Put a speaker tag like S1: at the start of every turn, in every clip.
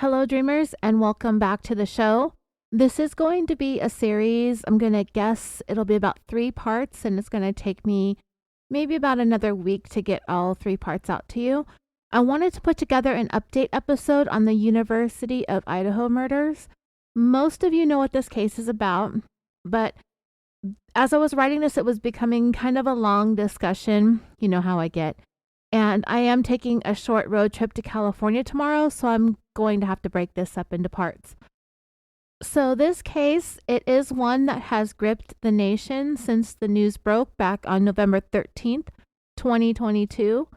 S1: Hello, dreamers, and welcome back to the show. This is going to be a series. I'm going to guess it'll be about 3 parts, and it's going to take me maybe about another week to get all 3 parts out to you. I wanted to put together an update episode on the University of Idaho murders. Most of you know what this case is about, but as I was writing this, it was becoming kind of a long discussion. You know how I get. And I am taking a short road trip to California tomorrow, so I'm going to have to break this up into parts. So this case, it is one that has gripped the nation since the news broke back on November 13th, 2022,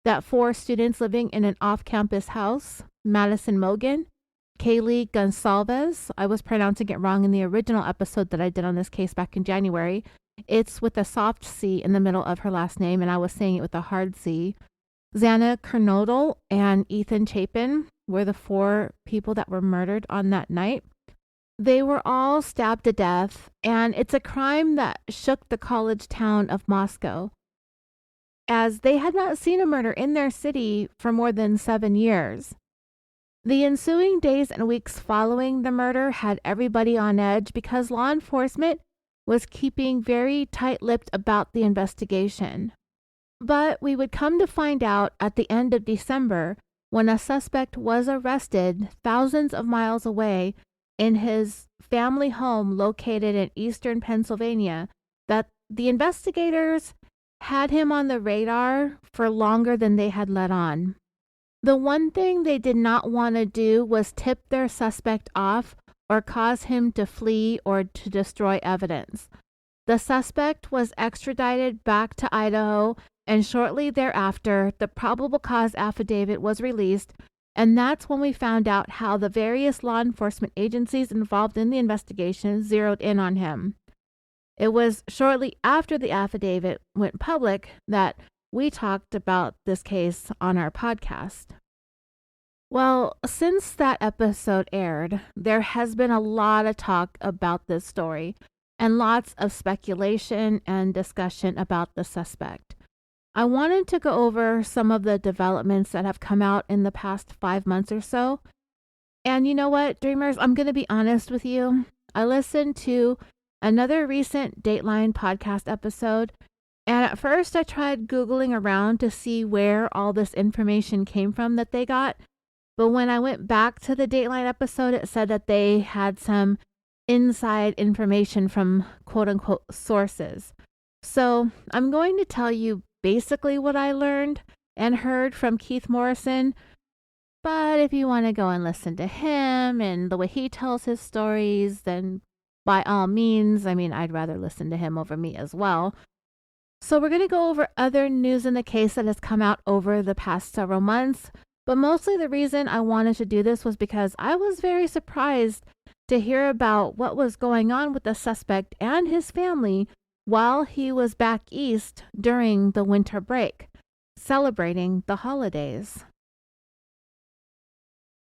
S1: that 4 students living in an off-campus house, Madison Mogen, Kaylee Goncalves, I was pronouncing it wrong in the original episode that I did on this case back in January. It's with a soft C in the middle of her last name, and I was saying it with a hard C. Xana Kernodle and Ethan Chapin were the 4 people that were murdered on that night. They were all stabbed to death, and it's a crime that shook the college town of Moscow, as they had not seen a murder in their city for more than 7 years. The ensuing days and weeks following the murder had everybody on edge because law enforcement was keeping very tight-lipped about the investigation. But we would come to find out at the end of December, when a suspect was arrested thousands of miles away in his family home located in eastern Pennsylvania, that the investigators had him on the radar for longer than they had let on. The one thing they did not want to do was tip their suspect off or cause him to flee or to destroy evidence. The suspect was extradited back to Idaho, and shortly thereafter, the probable cause affidavit was released, and that's when we found out how the various law enforcement agencies involved in the investigation zeroed in on him. It was shortly after the affidavit went public that we talked about this case on our podcast. Well, since that episode aired, there has been a lot of talk about this story and lots of speculation and discussion about the suspect. I wanted to go over some of the developments that have come out in the past 5 months or so. And you know what, dreamers, I'm going to be honest with you. I listened to another recent Dateline podcast episode, and at first I tried Googling around to see where all this information came from that they got. But when I went back to the Dateline episode, it said that they had some inside information from quote-unquote sources. So I'm going to tell you basically what I learned and heard from Keith Morrison. But if you want to go and listen to him and the way he tells his stories, then by all means, I'd rather listen to him over me as well. So we're going to go over other news in the case that has come out over the past several months. But mostly the reason I wanted to do this was because I was very surprised to hear about what was going on with the suspect and his family while he was back east during the winter break, celebrating the holidays.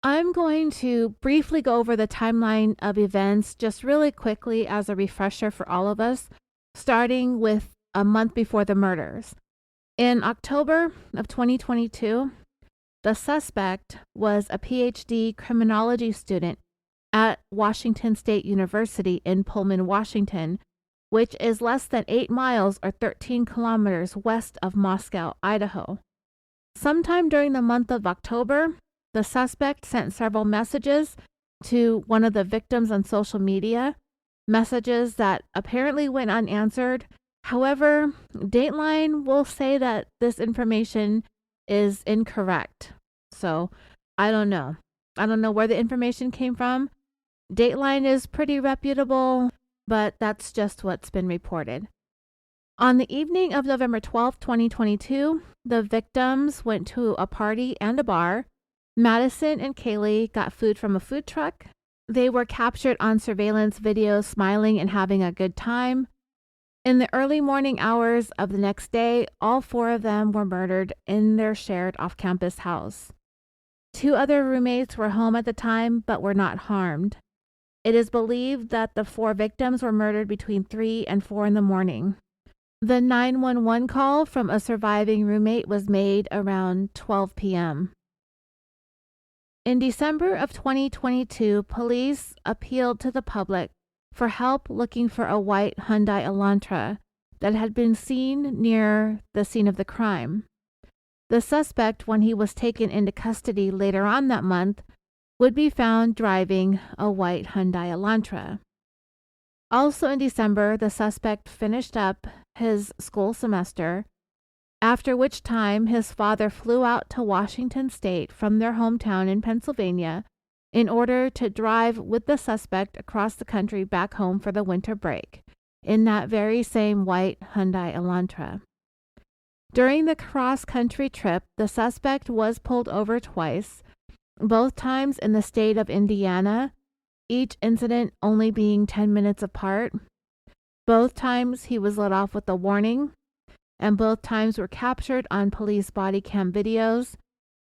S1: I'm going to briefly go over the timeline of events just really quickly as a refresher for all of us, starting with a month before the murders. In October of 2022, the suspect was a PhD criminology student at Washington State University in Pullman, Washington, which is less than 8 miles or 13 kilometers west of Moscow, Idaho. Sometime during the month of October, the suspect sent several messages to one of the victims on social media, messages that apparently went unanswered. However, Dateline will say that this information is incorrect. So I don't know. I don't know where the information came from. Dateline is pretty reputable, but that's just what's been reported. On the evening of November 12th, 2022, the victims went to a party and a bar. Madison and Kaylee got food from a food truck. They were captured on surveillance video smiling and having a good time. In the early morning hours of the next day, all 4 of them were murdered in their shared off-campus house. 2 other roommates were home at the time but were not harmed. It is believed that the 4 victims were murdered between 3 and 4 in the morning. The 911 call from a surviving roommate was made around 12 p.m. In December of 2022, police appealed to the public for help looking for a white Hyundai Elantra that had been seen near the scene of the crime. The suspect, when he was taken into custody later on that month, would be found driving a white Hyundai Elantra. Also in December, the suspect finished up his school semester, after which time his father flew out to Washington State from their hometown in Pennsylvania in order to drive with the suspect across the country back home for the winter break in that very same white Hyundai Elantra. During the cross-country trip, the suspect was pulled over twice, both times in the state of Indiana, each incident only being 10 minutes apart. Both times he was let off with a warning, and both times were captured on police body cam videos.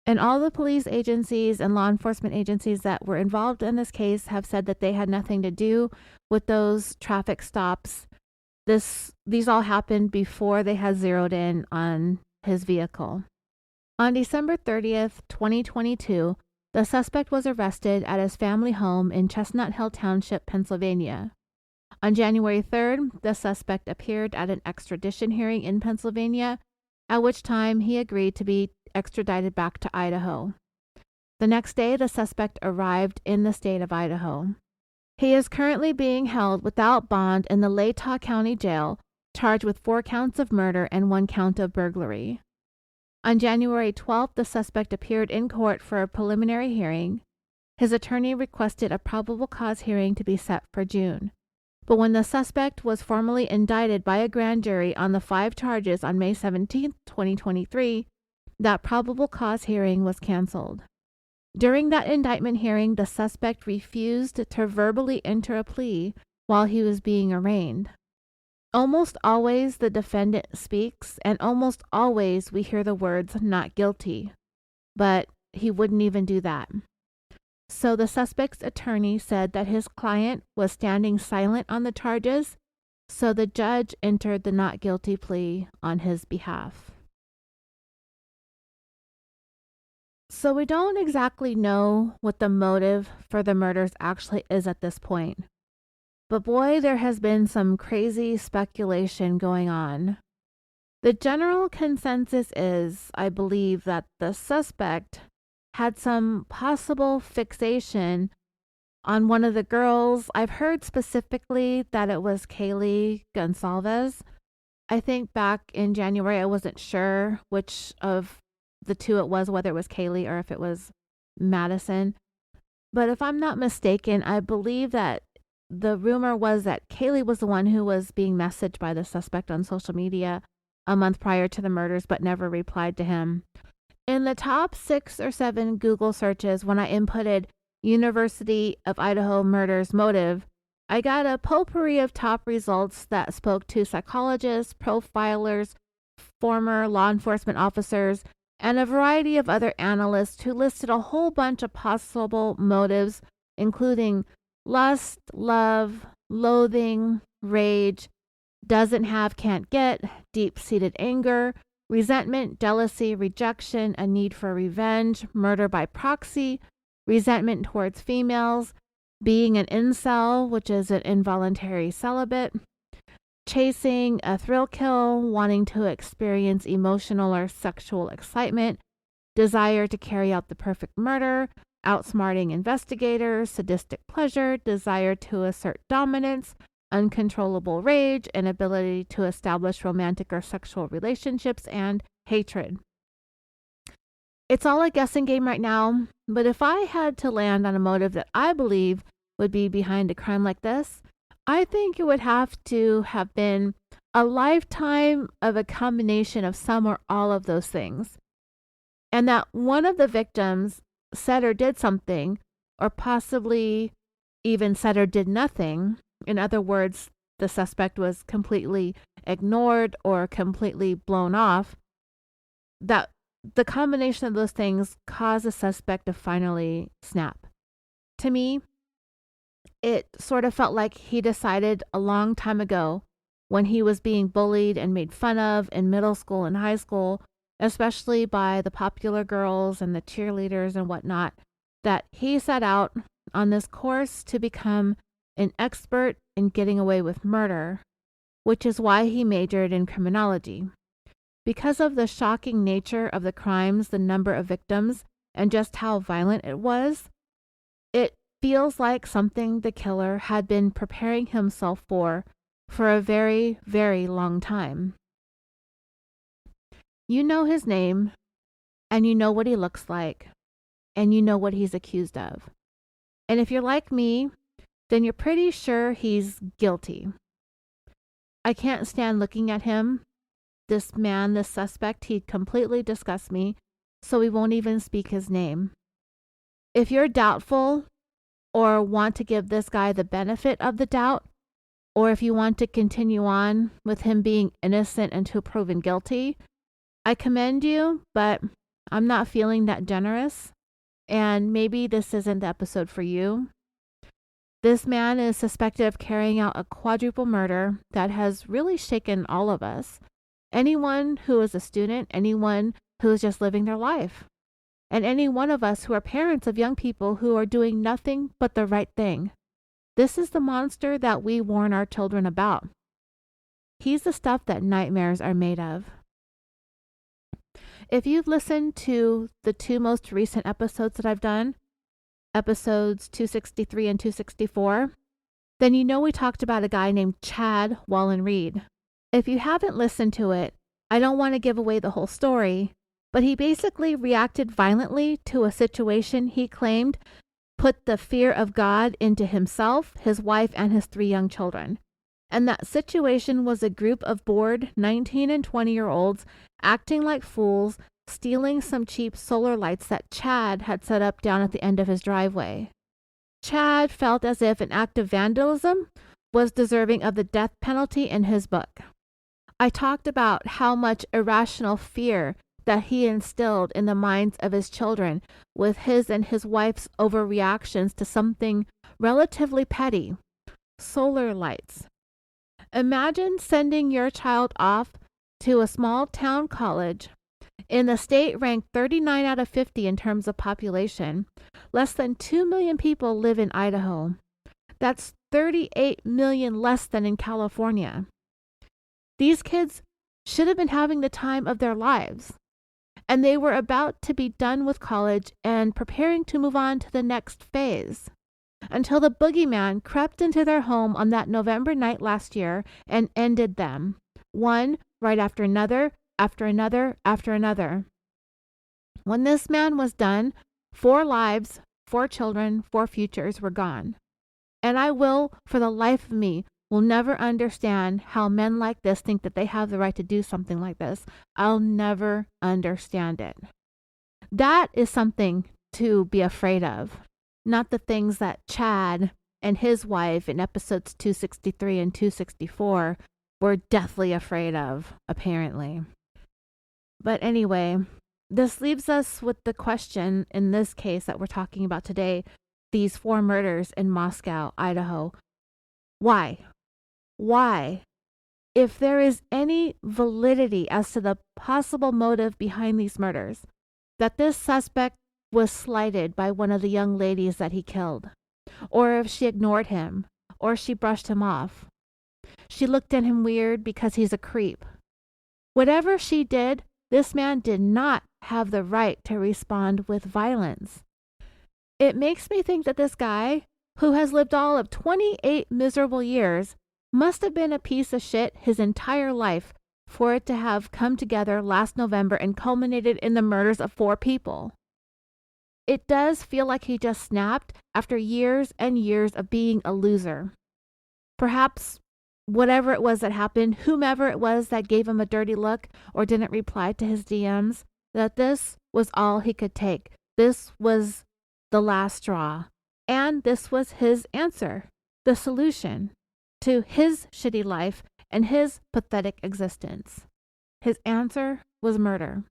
S1: And all the police agencies and law enforcement agencies that were involved in this case have said that they had nothing to do with those traffic stops. These all happened before they had zeroed in on his vehicle. On December 30th, 2022, the suspect was arrested at his family home in Chestnut Hill Township, Pennsylvania. On January 3rd, the suspect appeared at an extradition hearing in Pennsylvania, at which time he agreed to be extradited back to Idaho. The next day, the suspect arrived in the state of Idaho. He is currently being held without bond in the Latah County Jail, charged with 4 counts of murder and 1 count of burglary. On January 12th, the suspect appeared in court for a preliminary hearing. His attorney requested a probable cause hearing to be set for June. But when the suspect was formally indicted by a grand jury on the 5 charges on May 17, 2023, that probable cause hearing was canceled. During that indictment hearing, the suspect refused to verbally enter a plea while he was being arraigned. Almost always the defendant speaks, and almost always we hear the words "not guilty," but he wouldn't even do that. So the suspect's attorney said that his client was standing silent on the charges, so the judge entered the not guilty plea on his behalf. So we don't exactly know what the motive for the murders actually is at this point. But boy, there has been some crazy speculation going on. The general consensus is, I believe, that the suspect had some possible fixation on one of the girls. I've heard specifically that it was Kaylee Goncalves. I think back in January, I wasn't sure which of the two it was, whether it was Kaylee or if it was Madison. But if I'm not mistaken, I believe that the rumor was that Kaylee was the one who was being messaged by the suspect on social media a month prior to the murders, but never replied to him. In the top 6 or 7 Google searches, when I inputted University of Idaho murders motive, I got a potpourri of top results that spoke to psychologists, profilers, former law enforcement officers, and a variety of other analysts who listed a whole bunch of possible motives, including lust, love, loathing, rage, doesn't have, can't get, deep-seated anger, resentment, jealousy, rejection, a need for revenge, murder by proxy, resentment towards females, being an incel, which is an involuntary celibate, chasing a thrill kill, wanting to experience emotional or sexual excitement, desire to carry out the perfect murder, outsmarting investigators, sadistic pleasure, desire to assert dominance, uncontrollable rage, inability to establish romantic or sexual relationships, and hatred. It's all a guessing game right now, but if I had to land on a motive that I believe would be behind a crime like this, I think it would have to have been a lifetime of a combination of some or all of those things. And that one of the victims said or did something, or possibly even said or did nothing. In other words, the suspect was completely ignored or completely blown off. That the combination of those things caused the suspect to finally snap. To me, it sort of felt like he decided a long time ago, when he was being bullied and made fun of in middle school and high school, especially by the popular girls and the cheerleaders and whatnot, that he set out on this course to become an expert in getting away with murder, which is why he majored in criminology. Because of the shocking nature of the crimes, the number of victims, and just how violent it was, it feels like something the killer had been preparing himself for a very, very long time. You know his name, and you know what he looks like, and you know what he's accused of. And if you're like me, then you're pretty sure he's guilty. I can't stand looking at him. This man, this suspect, he completely disgusts me, so we won't even speak his name. If you're doubtful or want to give this guy the benefit of the doubt, or if you want to continue on with him being innocent until proven guilty, I commend you, but I'm not feeling that generous, and maybe this isn't the episode for you. This man is suspected of carrying out a quadruple murder that has really shaken all of us. Anyone who is a student, anyone who is just living their life, and any one of us who are parents of young people who are doing nothing but the right thing. This is the monster that we warn our children about. He's the stuff that nightmares are made of. If you've listened to the two most recent episodes that I've done, episodes 263 and 264, then you know we talked about a guy named Chad Wallen-Reed. If you haven't listened to it, I don't want to give away the whole story, but he basically reacted violently to a situation he claimed put the fear of God into himself, his wife, and his 3 young children. And that situation was a group of bored 19 and 20-year-olds acting like fools, stealing some cheap solar lights that Chad had set up down at the end of his driveway. Chad felt as if an act of vandalism was deserving of the death penalty in his book. I talked about how much irrational fear that he instilled in the minds of his children with his and his wife's overreactions to something relatively petty, solar lights. Imagine sending your child off to a small town college in the state ranked 39 out of 50 in terms of population. Less than 2 million people live in Idaho. That's 38 million less than in California. These kids should have been having the time of their lives, and they were about to be done with college and preparing to move on to the next phase, until the boogeyman crept into their home on that November night last year and ended them, one right after another, after another, after another. When this man was done, 4 lives, 4 children, 4 futures were gone. And I will, for the life of me, will never understand how men like this think that they have the right to do something like this. I'll never understand it. That is something to be afraid of, not the things that Chad and his wife in episodes 263 and 264 were deathly afraid of, apparently. But anyway, this leaves us with the question in this case that we're talking about today, these 4 murders in Moscow, Idaho. Why? Why? If there is any validity as to the possible motive behind these murders, that this suspect was slighted by one of the young ladies that he killed, or if she ignored him, or she brushed him off. She looked at him weird because he's a creep. Whatever she did, this man did not have the right to respond with violence. It makes me think that this guy, who has lived all of 28 miserable years, must have been a piece of shit his entire life for it to have come together last November and culminated in the murders of 4 people. It does feel like he just snapped after years and years of being a loser. Perhaps whatever it was that happened, whomever it was that gave him a dirty look or didn't reply to his DMs, that this was all he could take. This was the last straw. And this was his answer, the solution to his shitty life and his pathetic existence. His answer was murder.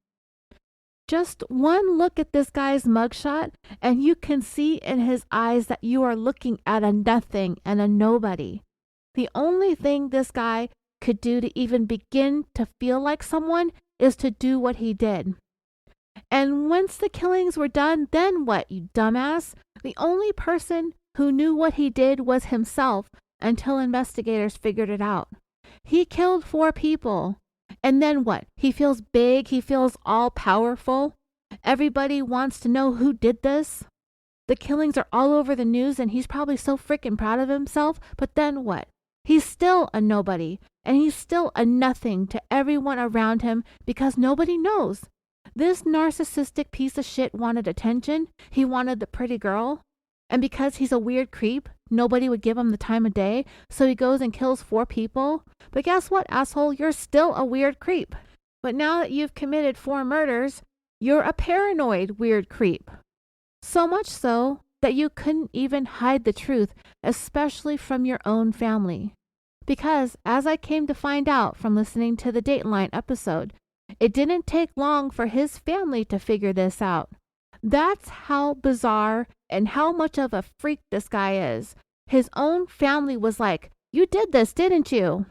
S1: Just one look at this guy's mugshot, and you can see in his eyes that you are looking at a nothing and a nobody. The only thing this guy could do to even begin to feel like someone is to do what he did. And once the killings were done, then what, you dumbass? The only person who knew what he did was himself until investigators figured it out. He killed 4 people. And then what? He feels big. He feels all powerful. Everybody wants to know who did this. The killings are all over the news and he's probably so freaking proud of himself. But then what? He's still a nobody. And he's still a nothing to everyone around him because nobody knows. This narcissistic piece of shit wanted attention. He wanted the pretty girl. And because he's a weird creep, nobody would give him the time of day, so he goes and kills 4 people. But guess what, asshole? You're still a weird creep. But now that you've committed 4 murders, you're a paranoid weird creep. So much so that you couldn't even hide the truth, especially from your own family. Because, as I came to find out from listening to the Dateline episode, it didn't take long for his family to figure this out. That's how bizarre and how much of a freak this guy is. His own family was like, "You did this, didn't you?"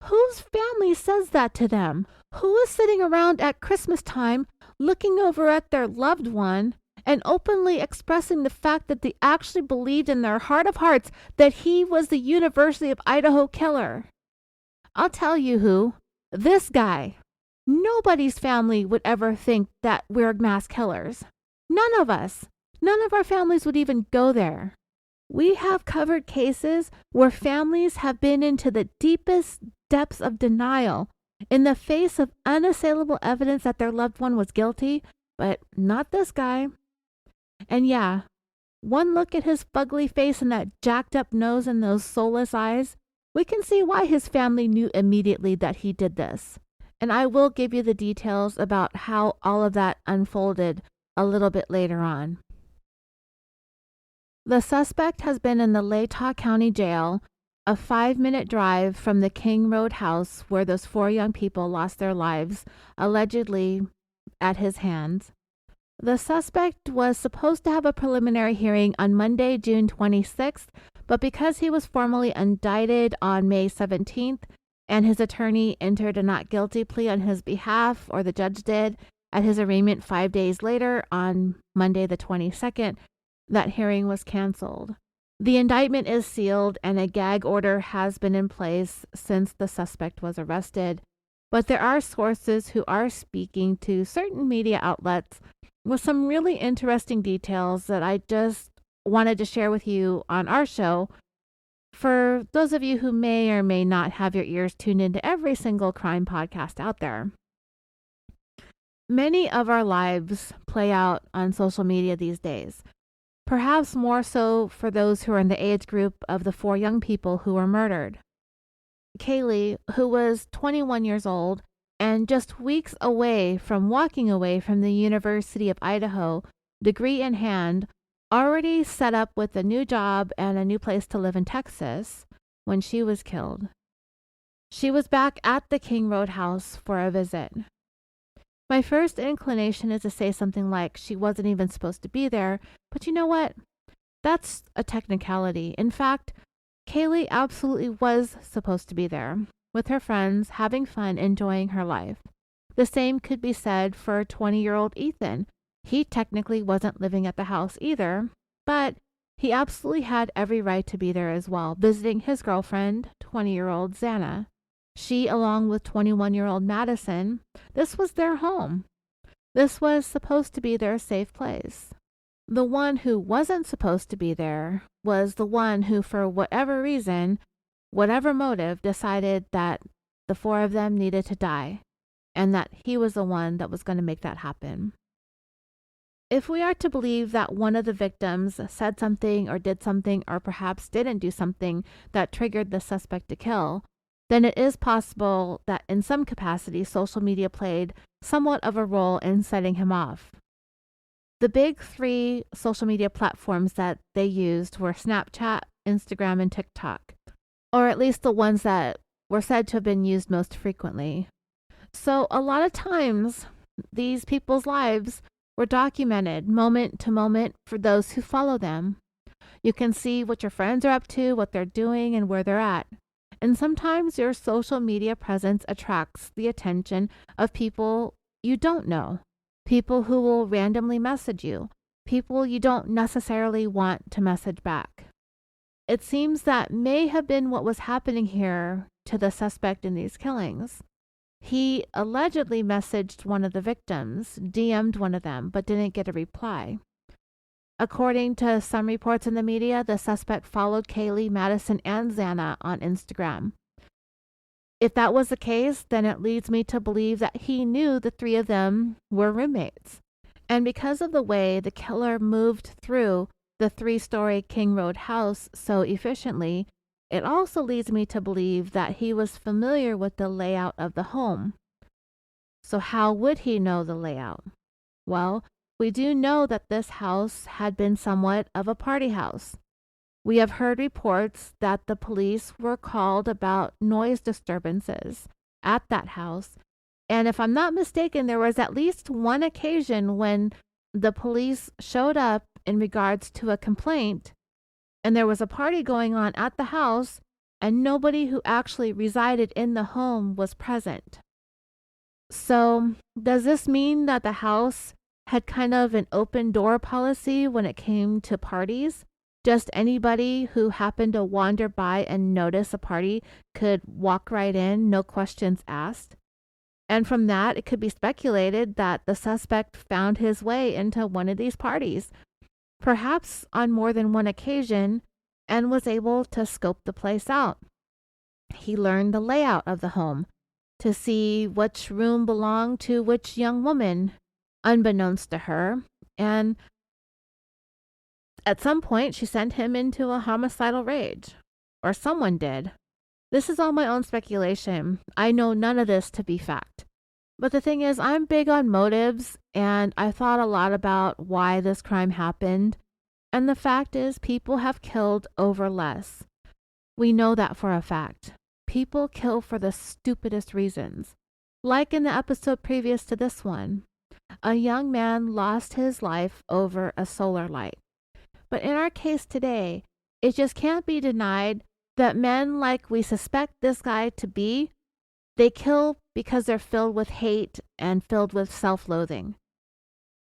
S1: Whose family says that to them? Who is sitting around at Christmas time looking over at their loved one and openly expressing the fact that they actually believed in their heart of hearts that he was the University of Idaho killer? I'll tell you who. This guy. Nobody's family would ever think that we're mass killers. None of us. None of our families would even go there. We have covered cases where families have been into the deepest depths of denial in the face of unassailable evidence that their loved one was guilty, but not this guy. And yeah, one look at his fugly face and that jacked up nose and those soulless eyes, we can see why his family knew immediately that he did this. And I will give you the details about how all of that unfolded a little bit later on. The suspect has been in the Latah County Jail, a 5-minute drive from the King Road house where those 4 young people lost their lives, allegedly at his hands. The suspect was supposed to have a preliminary hearing on Monday, June 26th, but because he was formally indicted on May 17th and his attorney entered a not guilty plea on his behalf, or the judge did, at his arraignment 5 days later on Monday the 22nd, that hearing was canceled. The indictment is sealed and a gag order has been in place since the suspect was arrested, but there are sources who are speaking to certain media outlets with some really interesting details that I just wanted to share with you on our show for those of you who may or may not have your ears tuned into every single crime podcast out there. Many of our lives play out on social media these days, perhaps more so for those who are in the age group of the 4 young people who were murdered. Kaylee, who was 21 years old and just weeks away from walking away from the University of Idaho, degree in hand, already set up with a new job and a new place to live in Texas when she was killed. She was back at the King Road house for a visit. My first inclination is to say something like she wasn't even supposed to be there, but you know what? That's a technicality. In fact, Kaylee absolutely was supposed to be there, with her friends, having fun, enjoying her life. The same could be said for 20-year-old Ethan. He technically wasn't living at the house either, but he absolutely had every right to be there as well, visiting his girlfriend, 20-year-old Xana. She, along with 21-year-old Madison, this was their home. This was supposed to be their safe place. The one who wasn't supposed to be there was the one who, for whatever reason, whatever motive, decided that the 4 of them needed to die, and that he was the one that was going to make that happen. If we are to believe that one of the victims said something or did something or perhaps didn't do something that triggered the suspect to kill, then it is possible that in some capacity social media played somewhat of a role in setting him off. The big 3 social media platforms that they used were Snapchat, Instagram, and TikTok, or at least the ones that were said to have been used most frequently. So a lot of times, these people's lives were documented moment to moment for those who follow them. You can see what your friends are up to, what they're doing, and where they're at. And sometimes your social media presence attracts the attention of people you don't know, people who will randomly message you, people you don't necessarily want to message back. It seems that may have been what was happening here to the suspect in these killings. He allegedly messaged one of the victims, DM'd one of them, but didn't get a reply. According to some reports in the media, the suspect followed Kaylee, Madison, and Xana on Instagram. If that was the case, then it leads me to believe that he knew the three of them were roommates. And because of the way the killer moved through the 3-story King Road house so efficiently, it also leads me to believe that he was familiar with the layout of the home. So how would he know the layout? Well, we do know that this house had been somewhat of a party house. We have heard reports that the police were called about noise disturbances at that house. And if I'm not mistaken, there was at least one occasion when the police showed up in regards to a complaint, and there was a party going on at the house, and nobody who actually resided in the home was present. So, does this mean that the house had kind of an open door policy when it came to parties? Just anybody who happened to wander by and notice a party could walk right in, no questions asked? And from that, it could be speculated that the suspect found his way into one of these parties, perhaps on more than one occasion, and was able to scope the place out. He learned the layout of the home to see which room belonged to which young woman, unbeknownst to her, and at some point she sent him into a homicidal rage, or someone did. This is all my own speculation. I know none of this to be fact. But the thing is, I'm big on motives, and I thought a lot about why this crime happened. And the fact is, people have killed over less. We know that for a fact. People kill for the stupidest reasons. Like in the episode previous to this one, a young man lost his life over a solar light. But in our case today, it just can't be denied that men like we suspect this guy to be, they kill because they're filled with hate and filled with self-loathing.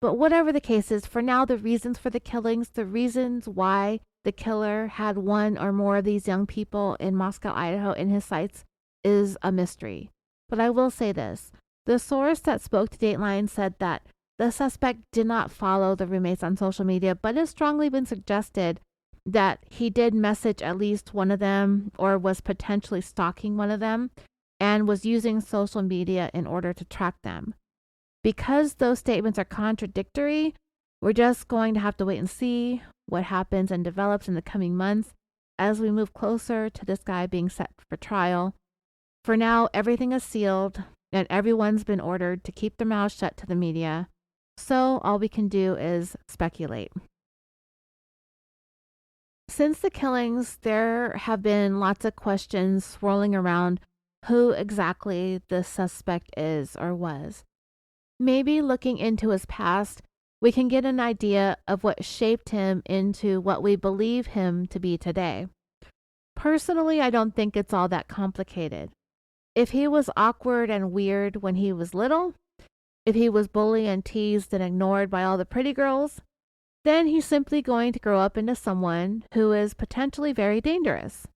S1: But whatever the case is, for now, the reasons for the killings, the reasons why the killer had one or more of these young people in Moscow, Idaho in his sights is a mystery. But I will say this. The source that spoke to Dateline said that the suspect did not follow the roommates on social media, but it's strongly been suggested that he did message at least one of them or was potentially stalking one of them and was using social media in order to track them. Because those statements are contradictory, we're just going to have to wait and see what happens and develops in the coming months as we move closer to this guy being set for trial. For now, everything is sealed and everyone's been ordered to keep their mouths shut to the media. So all we can do is speculate. Since the killings, there have been lots of questions swirling around who exactly the suspect is or was. Maybe looking into his past, we can get an idea of what shaped him into what we believe him to be today. Personally, I don't think it's all that complicated. If he was awkward and weird when he was little, if he was bullied and teased and ignored by all the pretty girls, then he's simply going to grow up into someone who is potentially very dangerous.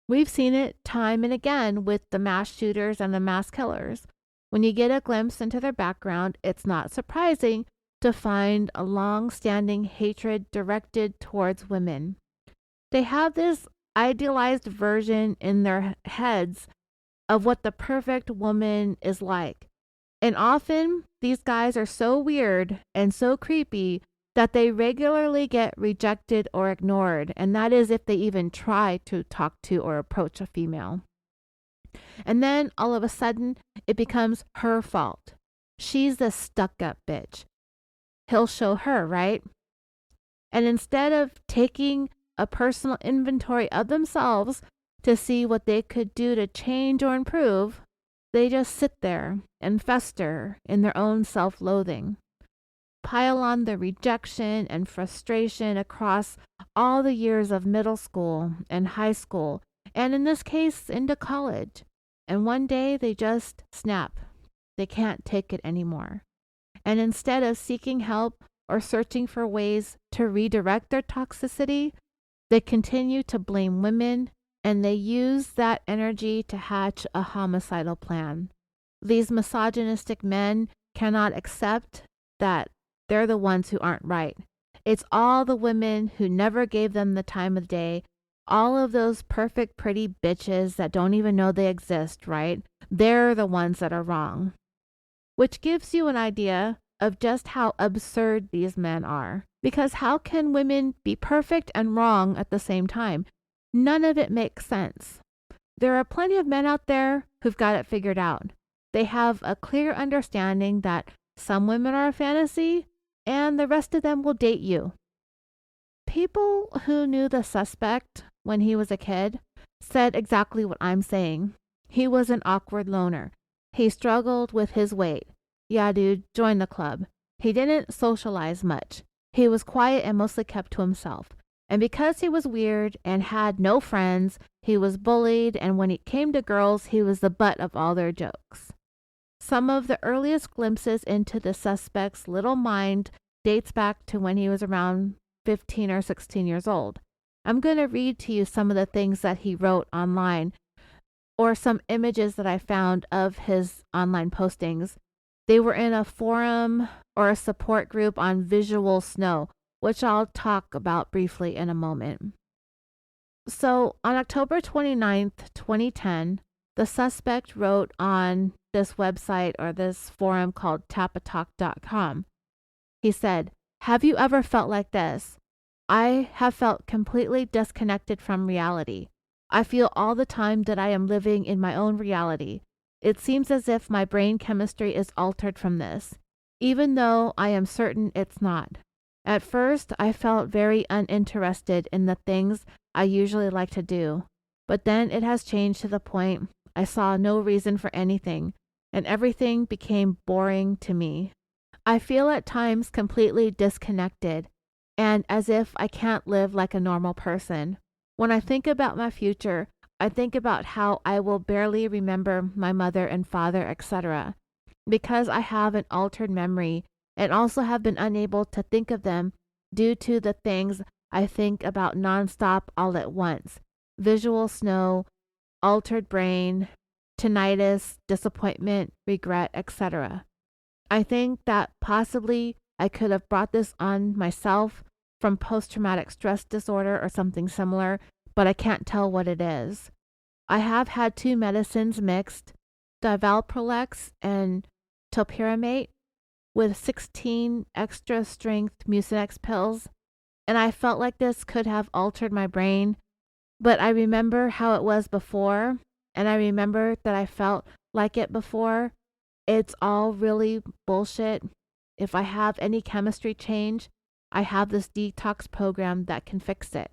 S1: We've seen it time and again with the mass shooters and the mass killers. When you get a glimpse into their background, it's not surprising to find a long-standing hatred directed towards women. They have this idealized version in their heads of what the perfect woman is like. And often, these guys are so weird and so creepy that they regularly get rejected or ignored, and that is if they even try to talk to or approach a female. And then, all of a sudden, it becomes her fault. She's the stuck-up bitch. He'll show her, right? And instead of taking a personal inventory of themselves to see what they could do to change or improve, they just sit there and fester in their own self-loathing. Pile on the rejection and frustration across all the years of middle school and high school, and in this case, into college. And one day they just snap. They can't take it anymore. And instead of seeking help or searching for ways to redirect their toxicity, they continue to blame women and they use that energy to hatch a homicidal plan. These misogynistic men cannot accept that they're the ones who aren't right. It's all the women who never gave them the time of day, all of those perfect, pretty bitches that don't even know they exist, right? They're the ones that are wrong. Which gives you an idea of just how absurd these men are. Because how can women be perfect and wrong at the same time? None of it makes sense. There are plenty of men out there who've got it figured out. They have a clear understanding that some women are a fantasy and the rest of them will date you. People who knew the suspect when he was a kid said exactly what I'm saying. He was an awkward loner. He struggled with his weight. Yeah, dude, join the club. He didn't socialize much. He was quiet and mostly kept to himself. And because he was weird and had no friends, he was bullied, and when it came to girls, he was the butt of all their jokes. Some of the earliest glimpses into the suspect's little mind dates back to when he was around 15 or 16 years old. I'm going to read to you some of the things that he wrote online or some images that I found of his online postings. They were in a forum or a support group on visual snow, which I'll talk about briefly in a moment. So on October 29th, 2010, the suspect wrote on this website or this forum called tapatalk.com. He said, "Have you ever felt like this? I have felt completely disconnected from reality. I feel all the time that I am living in my own reality. It seems as if my brain chemistry is altered from this, even though I am certain it's not. At first, I felt very uninterested in the things I usually like to do, but then it has changed to the point I saw no reason for anything, and everything became boring to me. I feel at times completely disconnected, and as if I can't live like a normal person. When I think about my future, I think about how I will barely remember my mother and father, etc., because I have an altered memory and also have been unable to think of them due to the things I think about nonstop all at once. Visual snow, altered brain, tinnitus, disappointment, regret, etc. I think that possibly I could have brought this on myself from post-traumatic stress disorder or something similar, but I can't tell what it is. I have had 2 medicines mixed, divalprolex and topiramate, with 16 extra strength Mucinex pills, and I felt like this could have altered my brain, but I remember how it was before, and I remember that I felt like it before. It's all really bullshit. If I have any chemistry change, I have this detox program that can fix it.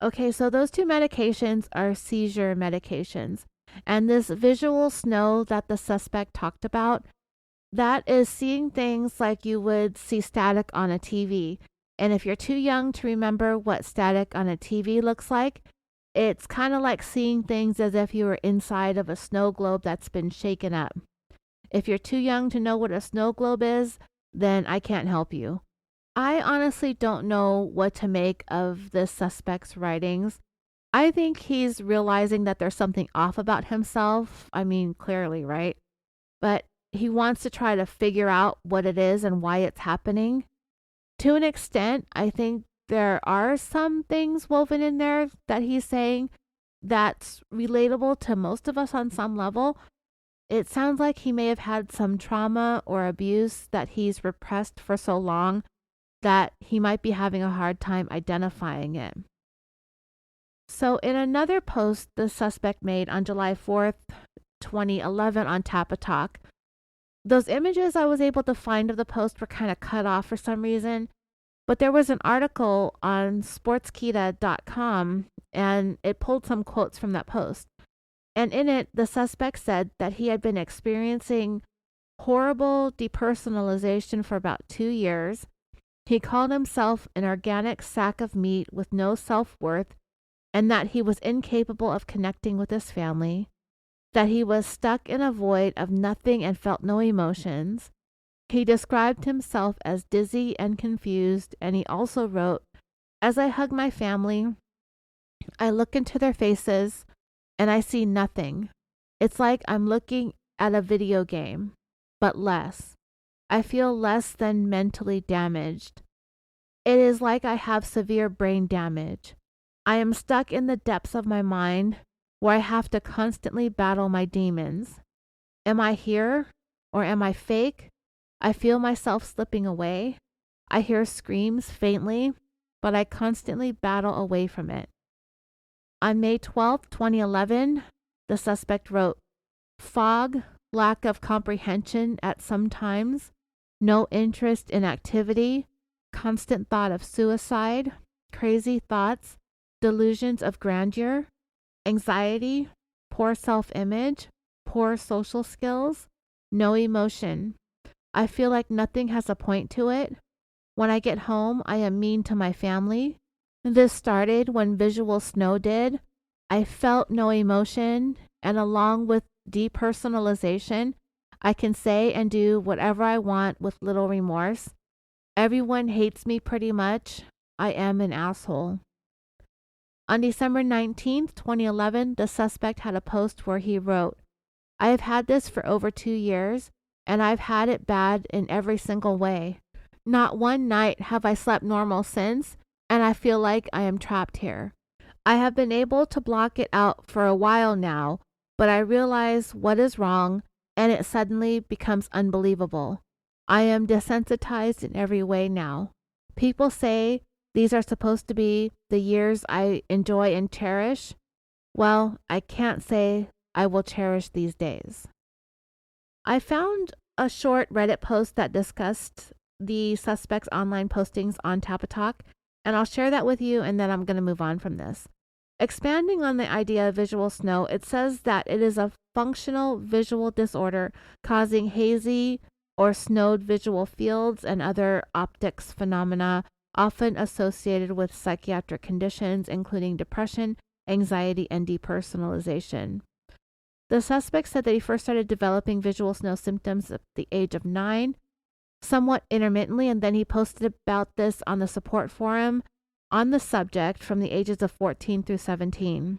S1: Okay, so those 2 medications are seizure medications. And this visual snow that the suspect talked about, that is seeing things like you would see static on a TV. And if you're too young to remember what static on a TV looks like, it's kind of like seeing things as if you were inside of a snow globe that's been shaken up. If you're too young to know what a snow globe is, then I can't help you. I honestly don't know what to make of this suspect's writings. I think he's realizing that there's something off about himself. I mean, clearly, right? But he wants to try to figure out what it is and why it's happening. To an extent, I think there are some things woven in there that he's saying that's relatable to most of us on some level. It sounds like he may have had some trauma or abuse that he's repressed for so long that he might be having a hard time identifying it. So in another post the suspect made on July 4th, 2011 on Tapatalk, those images I was able to find of the post were kind of cut off for some reason, but there was an article on sportskita.com and it pulled some quotes from that post. And in it, the suspect said that he had been experiencing horrible depersonalization for about 2 years. He called himself an organic sack of meat with no self-worth, and that he was incapable of connecting with his family, that he was stuck in a void of nothing and felt no emotions, He described himself as dizzy and confused, and he also wrote, "As I hug my family, I look into their faces and I see nothing. It's like I'm looking at a video game, but less. I feel less than mentally damaged. It is like I have severe brain damage. I am stuck in the depths of my mind where I have to constantly battle my demons. Am I here or am I fake? I feel myself slipping away. I hear screams faintly, but I constantly battle away from it." On May 12, 2011, the suspect wrote, "Fog, lack of comprehension at some times, no interest in activity, constant thought of suicide, crazy thoughts, delusions of grandeur, anxiety, poor self-image, poor social skills, no emotion. I feel like nothing has a point to it. When I get home, I am mean to my family. This started when visual snow did. I felt no emotion, and along with depersonalization, I can say and do whatever I want with little remorse. Everyone hates me pretty much. I am an asshole." On December 19th, 2011, the suspect had a post where he wrote, "I have had this for over 2 years, and I've had it bad in every single way. Not one night have I slept normal since, and I feel like I am trapped here. I have been able to block it out for a while now, but I realize what is wrong, and it suddenly becomes unbelievable. I am desensitized in every way now. People say these are supposed to be the years I enjoy and cherish. Well, I can't say I will cherish these days." I found a short Reddit post that discussed the suspect's online postings on Tapatalk, and I'll share that with you, and then I'm going to move on from this. Expanding on the idea of visual snow, it says that it is a functional visual disorder causing hazy or snowed visual fields and other optics phenomena often associated with psychiatric conditions, including depression, anxiety, and depersonalization. The suspect said that he first started developing visual snow symptoms at the age of 9, somewhat intermittently, and then he posted about this on the support forum on the subject from the ages of 14 through 17.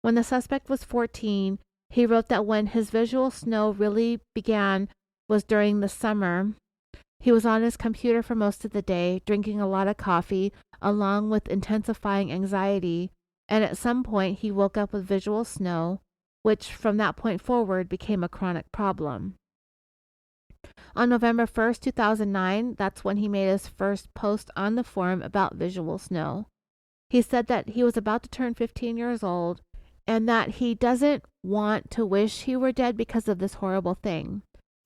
S1: When the suspect was 14, he wrote that when his visual snow really began was during the summer. He was on his computer for most of the day, drinking a lot of coffee, along with intensifying anxiety, and at some point he woke up with visual snow, which from that point forward became a chronic problem. On November 1st, 2009, that's when he made his first post on the forum about visual snow. He said that he was about to turn 15 years old and that he doesn't want to wish he were dead because of this horrible thing.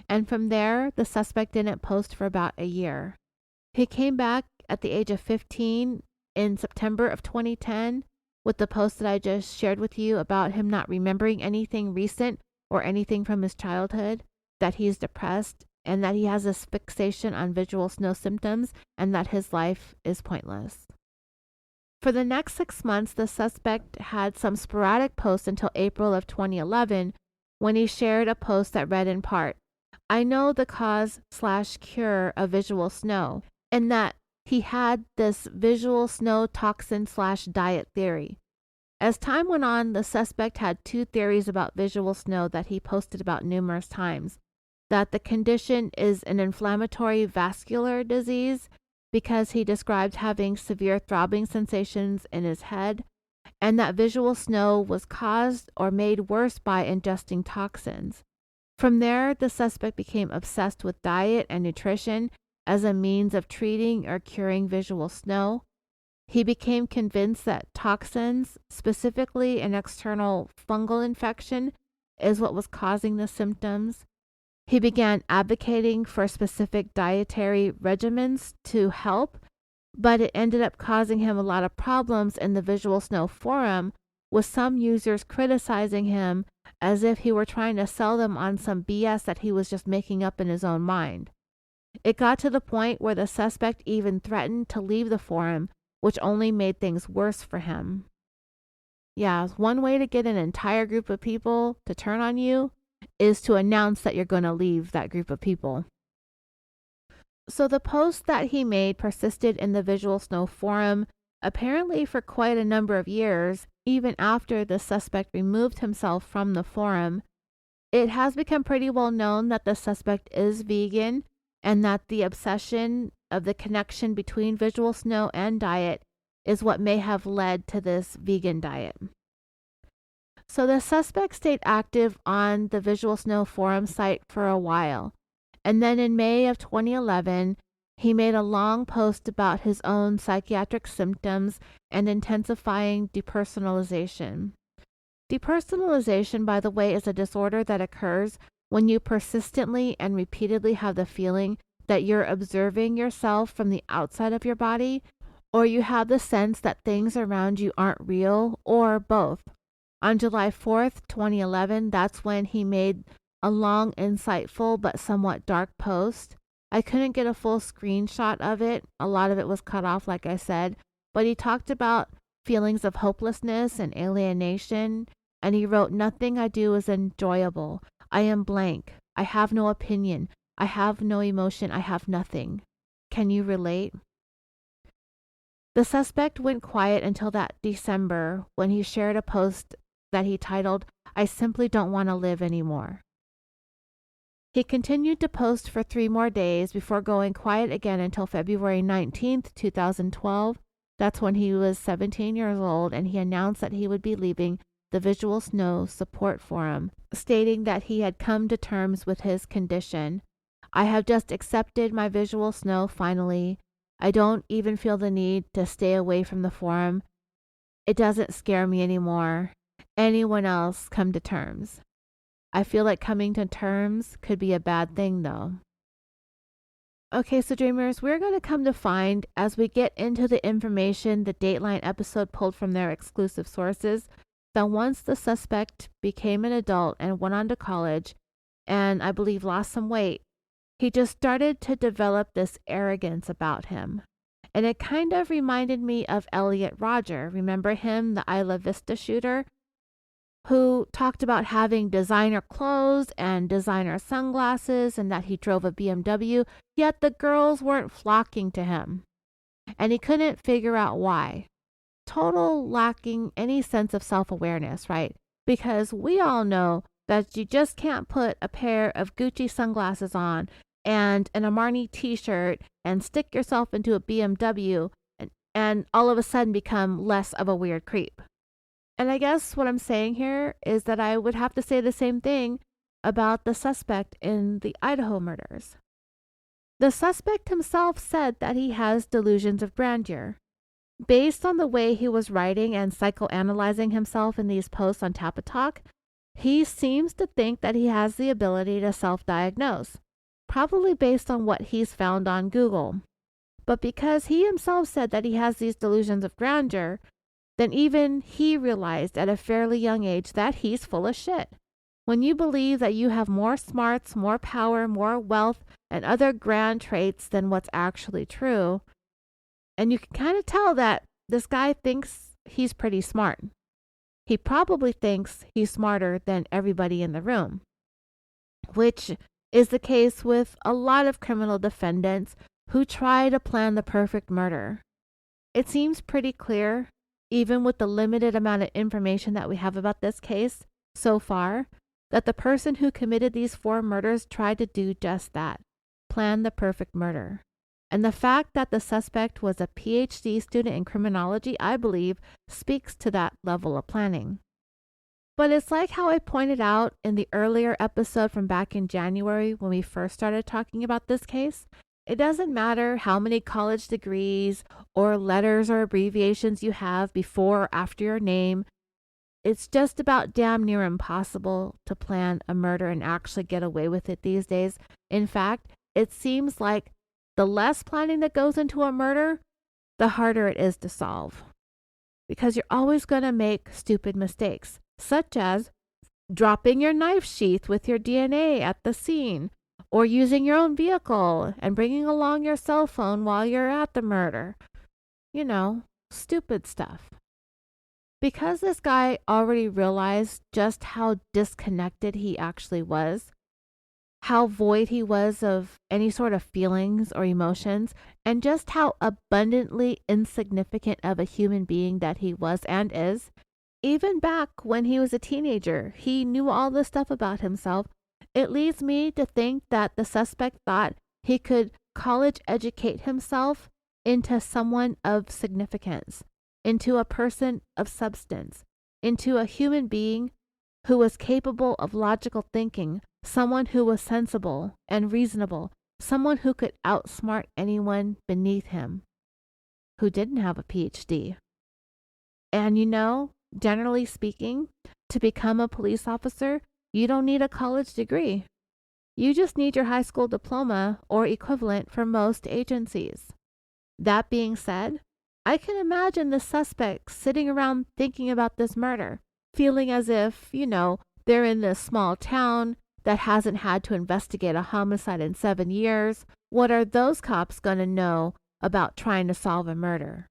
S1: And from there, the suspect didn't post for about a year. He came back at the age of 15 in September of 2010 with the post that I just shared with you about him not remembering anything recent or anything from his childhood, that he's depressed, and that he has this fixation on visual snow symptoms, and that his life is pointless. For the next 6 months, the suspect had some sporadic posts until April of 2011, when he shared a post that read in part, "I know the cause/cure of visual snow," and that he had this visual snow toxin/diet theory. As time went on, the suspect had 2 theories about visual snow that he posted about numerous times. That the condition is an inflammatory vascular disease because he described having severe throbbing sensations in his head, and that visual snow was caused or made worse by ingesting toxins. From there, the suspect became obsessed with diet and nutrition as a means of treating or curing visual snow. He became convinced that toxins, specifically an external fungal infection, is what was causing the symptoms. He began advocating for specific dietary regimens to help, but it ended up causing him a lot of problems in the Visual Snow forum, with some users criticizing him as if he were trying to sell them on some BS that he was just making up in his own mind. It got to the point where the suspect even threatened to leave the forum, which only made things worse for him. Yeah, one way to get an entire group of people to turn on you is to announce that you're going to leave that group of people. So the post that he made persisted in the Visual Snow forum, apparently for quite a number of years, even after the suspect removed himself from the forum. It has become pretty well known that the suspect is vegan and that the obsession of the connection between Visual Snow and diet is what may have led to this vegan diet. So the suspect stayed active on the Visual Snow forum site for a while. And then in May of 2011, he made a long post about his own psychiatric symptoms and intensifying depersonalization. Depersonalization, by the way, is a disorder that occurs when you persistently and repeatedly have the feeling that you're observing yourself from the outside of your body, or you have the sense that things around you aren't real, or both. On July 4th, 2011, that's when he made a long, insightful, but somewhat dark post. I couldn't get a full screenshot of it. A lot of it was cut off, like I said, but he talked about feelings of hopelessness and alienation, and he wrote, "Nothing I do is enjoyable. I am blank. I have no opinion. I have no emotion. I have nothing. Can you relate?" The suspect went quiet until that December when he shared a post that he titled, "I simply don't want to live anymore." He continued to post for 3 more days before going quiet again until February 19th, 2012. That's when he was 17 years old, and he announced that he would be leaving the Visual Snow support forum, stating that he had come to terms with his condition. "I have just accepted my Visual Snow finally. I don't even feel the need to stay away from the forum. It doesn't scare me anymore. Anyone else come to terms. I feel like coming to terms could be a bad thing, though." Okay, so dreamers, we're going to come to find, as we get into the information the Dateline episode pulled from their exclusive sources, that once the suspect became an adult and went on to college, and I believe lost some weight, he just started to develop this arrogance about him. And it kind of reminded me of Elliot Rodger. Remember him, the Isla Vista shooter, who talked about having designer clothes and designer sunglasses and that he drove a BMW, yet the girls weren't flocking to him. And he couldn't figure out why. Total lacking any sense of self-awareness, right? Because we all know that you just can't put a pair of Gucci sunglasses on and an Armani t-shirt and stick yourself into a BMW and all of a sudden become less of a weird creep. And I guess what I'm saying here is that I would have to say the same thing about the suspect in the Idaho murders. The suspect himself said that he has delusions of grandeur. Based on the way he was writing and psychoanalyzing himself in these posts on Tapatalk, he seems to think that he has the ability to self-diagnose, probably based on what he's found on Google. But because he himself said that he has these delusions of grandeur, then even he realized at a fairly young age that he's full of shit. When you believe that you have more smarts, more power, more wealth, and other grand traits than what's actually true, and you can kind of tell that this guy thinks he's pretty smart. He probably thinks he's smarter than everybody in the room, which is the case with a lot of criminal defendants who try to plan the perfect murder. It seems pretty clear, even with the limited amount of information that we have about this case so far, that the person who committed these 4 murders tried to do just that, plan the perfect murder. And the fact that the suspect was a PhD student in criminology, I believe, speaks to that level of planning. But it's like how I pointed out in the earlier episode from back in January when we first started talking about this case. It doesn't matter how many college degrees or letters or abbreviations you have before or after your name. It's just about damn near impossible to plan a murder and actually get away with it these days. In fact, it seems like the less planning that goes into a murder, the harder it is to solve. Because you're always going to make stupid mistakes, such as dropping your knife sheath with your DNA at the scene, or using your own vehicle and bringing along your cell phone while you're at the murder. You know, stupid stuff. Because this guy already realized just how disconnected he actually was, how void he was of any sort of feelings or emotions, and just how abundantly insignificant of a human being that he was and is. Even back when he was a teenager, he knew all this stuff about himself. It leads me to think that the suspect thought he could college educate himself into someone of significance, into a person of substance, into a human being who was capable of logical thinking, someone who was sensible and reasonable, someone who could outsmart anyone beneath him who didn't have a PhD. And generally speaking, to become a police officer, you don't need a college degree. You just need your high school diploma or equivalent for most agencies. That being said, I can imagine the suspects sitting around thinking about this murder, feeling as if, they're in this small town that hasn't had to investigate a homicide in 7 years. What are those cops going to know about trying to solve a murder?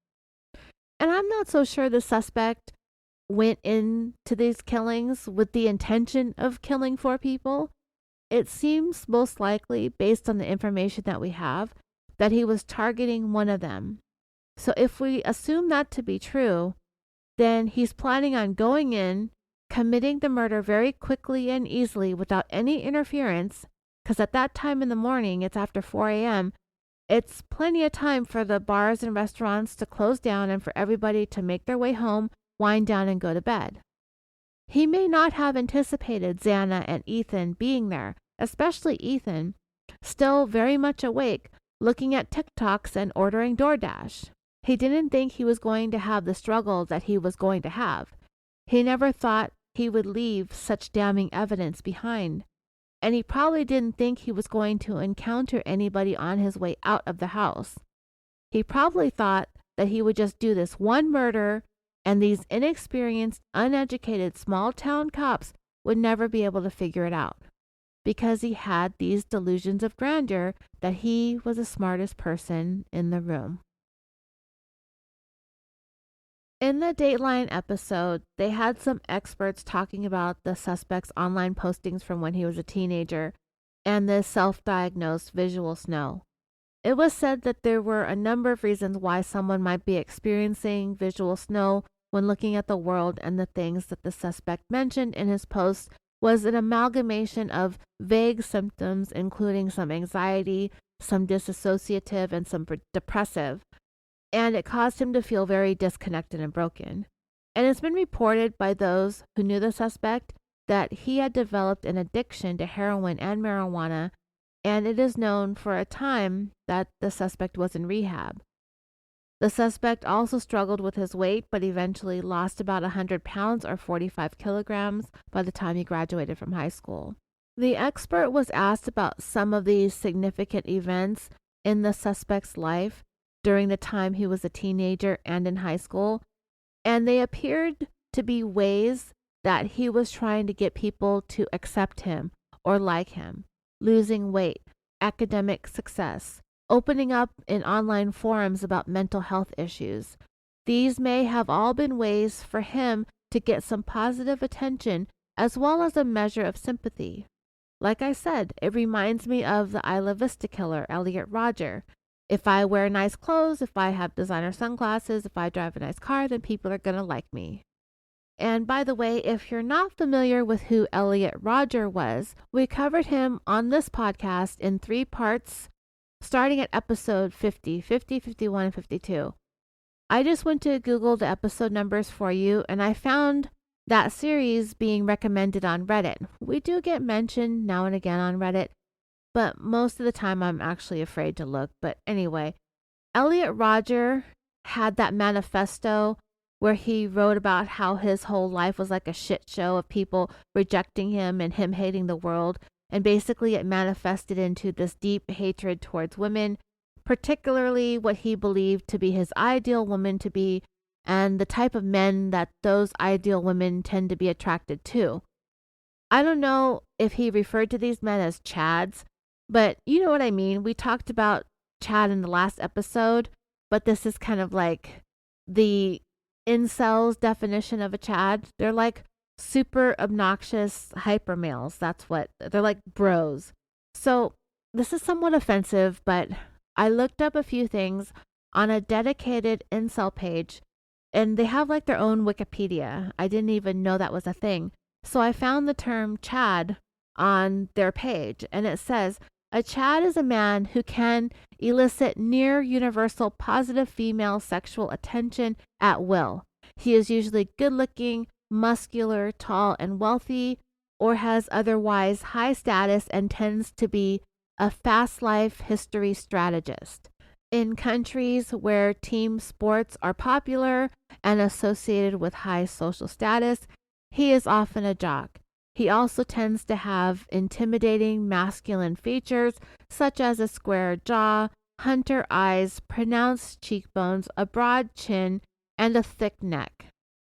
S1: And I'm not so sure the suspect went into these killings with the intention of killing 4 people. It seems most likely, based on the information that we have, that he was targeting one of them. So if we assume that to be true, then he's planning on going in, committing the murder very quickly and easily without any interference, because at that time in the morning, it's after 4 a.m., it's plenty of time for the bars and restaurants to close down and for everybody to make their way home, wind down, and go to bed. He may not have anticipated Xana and Ethan being there, especially Ethan, still very much awake, looking at TikToks and ordering DoorDash. He didn't think he was going to have the struggle that he was going to have. He never thought he would leave such damning evidence behind. And he probably didn't think he was going to encounter anybody on his way out of the house. He probably thought that he would just do this one murder and these inexperienced, uneducated small-town cops would never be able to figure it out, because he had these delusions of grandeur that he was the smartest person in the room. In the Dateline episode, they had some experts talking about the suspect's online postings from when he was a teenager and the self-diagnosed visual snow. It was said that there were a number of reasons why someone might be experiencing visual snow when looking at the world, and the things that the suspect mentioned in his post was an amalgamation of vague symptoms, including some anxiety, some dissociative, and some depressive. And it caused him to feel very disconnected and broken. And it's been reported by those who knew the suspect that he had developed an addiction to heroin and marijuana, and it is known for a time that the suspect was in rehab. The suspect also struggled with his weight, but eventually lost about 100 pounds or 45 kilograms by the time he graduated from high school. The expert was asked about some of these significant events in the suspect's life during the time he was a teenager and in high school, and they appeared to be ways that he was trying to get people to accept him or like him: losing weight, academic success, opening up in online forums about mental health issues. These may have all been ways for him to get some positive attention as well as a measure of sympathy. Like I said, it reminds me of the Isla Vista killer, Elliot Rodger. If I wear nice clothes, if I have designer sunglasses, if I drive a nice car, then people are going to like me. And by the way, if you're not familiar with who Elliot Rodger was, we covered him on this podcast in 3 parts, starting at episode 50, 51, and 52. I just went to Google the episode numbers for you, and I found that series being recommended on Reddit. We do get mentioned now and again on Reddit, but most of the time I'm actually afraid to look. But anyway, Elliot Rodger had that manifesto where he wrote about how his whole life was like a shit show of people rejecting him and him hating the world. And basically it manifested into this deep hatred towards women, particularly what he believed to be his ideal woman to be, and the type of men that those ideal women tend to be attracted to. I don't know if he referred to these men as Chads, but you know what I mean. We talked about Chad in the last episode, but this is kind of like the incels definition of a Chad. They're like super obnoxious hyper males. That's what they're like, bros. So this is somewhat offensive, but I looked up a few things on a dedicated incel page, and they have like their own Wikipedia. I didn't even know that was a thing. So I found the term Chad on their page, and it says a Chad is a man who can elicit near universal positive female sexual attention at will. He is usually good looking, muscular, tall, and wealthy, or has otherwise high status and tends to be a fast life history strategist. In countries where team sports are popular and associated with high social status, he is often a jock. He also tends to have intimidating masculine features such as a square jaw, hunter eyes, pronounced cheekbones, a broad chin, and a thick neck.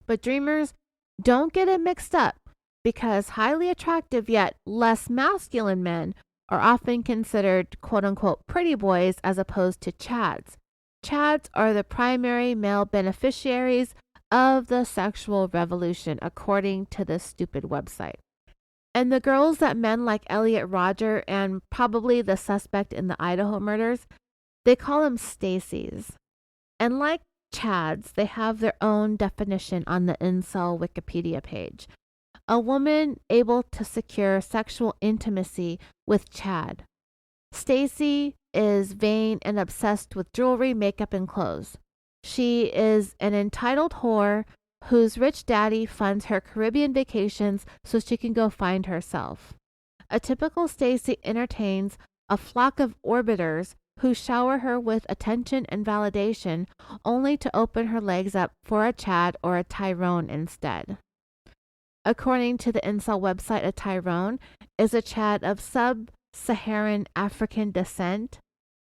S1: But dreamers, don't get it mixed up, because highly attractive yet less masculine men are often considered quote unquote pretty boys as opposed to Chads. Chads are the primary male beneficiaries of the sexual revolution, according to this stupid website. And the girls that men like Elliot Rodger and probably the suspect in the Idaho murders, they call them Stacy's. And like Chads, they have their own definition on the incel Wikipedia page. A woman able to secure sexual intimacy with Chad. Stacy is vain and obsessed with jewelry, makeup, and clothes. She is an entitled whore whose rich daddy funds her Caribbean vacations so she can go find herself. A typical Stacy entertains a flock of orbiters who shower her with attention and validation, only to open her legs up for a Chad or a Tyrone instead. According to the incel website, a Tyrone is a Chad of sub-Saharan African descent.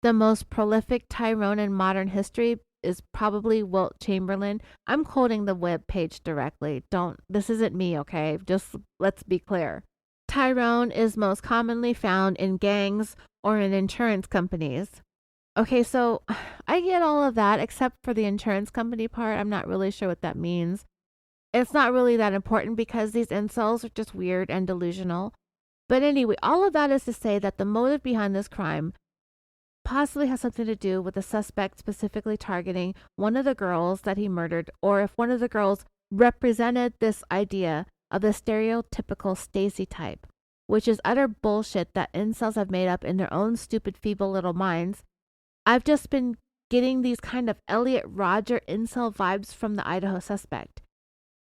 S1: The most prolific Tyrone in modern history is probably Wilt Chamberlain. I'm quoting the web page directly. This isn't me, okay? Just let's be clear. Tyrone is most commonly found in gangs or in insurance companies. Okay, so I get all of that except for the insurance company part. I'm not really sure what that means. It's not really that important because these incels are just weird and delusional. But anyway, all of that is to say that the motive behind this crime possibly has something to do with the suspect specifically targeting one of the girls that he murdered, or if one of the girls represented this idea of the stereotypical Stacy type, which is utter bullshit that incels have made up in their own stupid, feeble little minds. I've just been getting these kind of Elliot Rodger incel vibes from the Idaho suspect.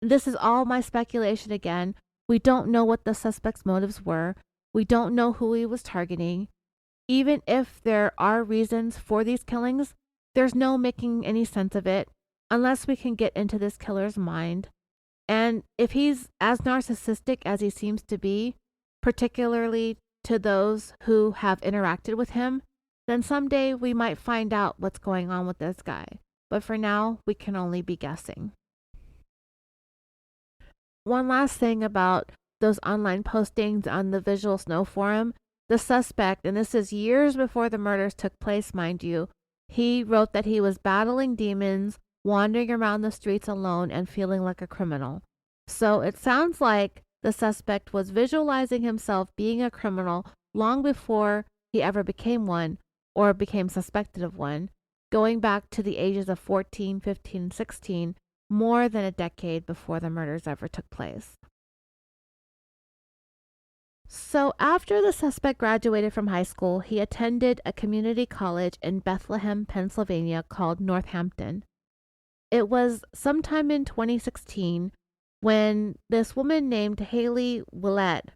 S1: This is all my speculation again. We don't know what the suspect's motives were. We don't know who he was targeting. Even if there are reasons for these killings, there's no making any sense of it unless we can get into this killer's mind. And if he's as narcissistic as he seems to be, particularly to those who have interacted with him, then someday we might find out what's going on with this guy. But for now, we can only be guessing. One last thing about those online postings on the Visual Snow forum. The suspect, and this is years before the murders took place, mind you, he wrote that he was battling demons, wandering around the streets alone, and feeling like a criminal. So it sounds like the suspect was visualizing himself being a criminal long before he ever became one or became suspected of one, going back to the ages of 14, 15, and 16, more than a decade before the murders ever took place. So after the suspect graduated from high school, he attended a community college in Bethlehem, Pennsylvania called Northampton. It was sometime in 2016 when this woman named Haley Willett,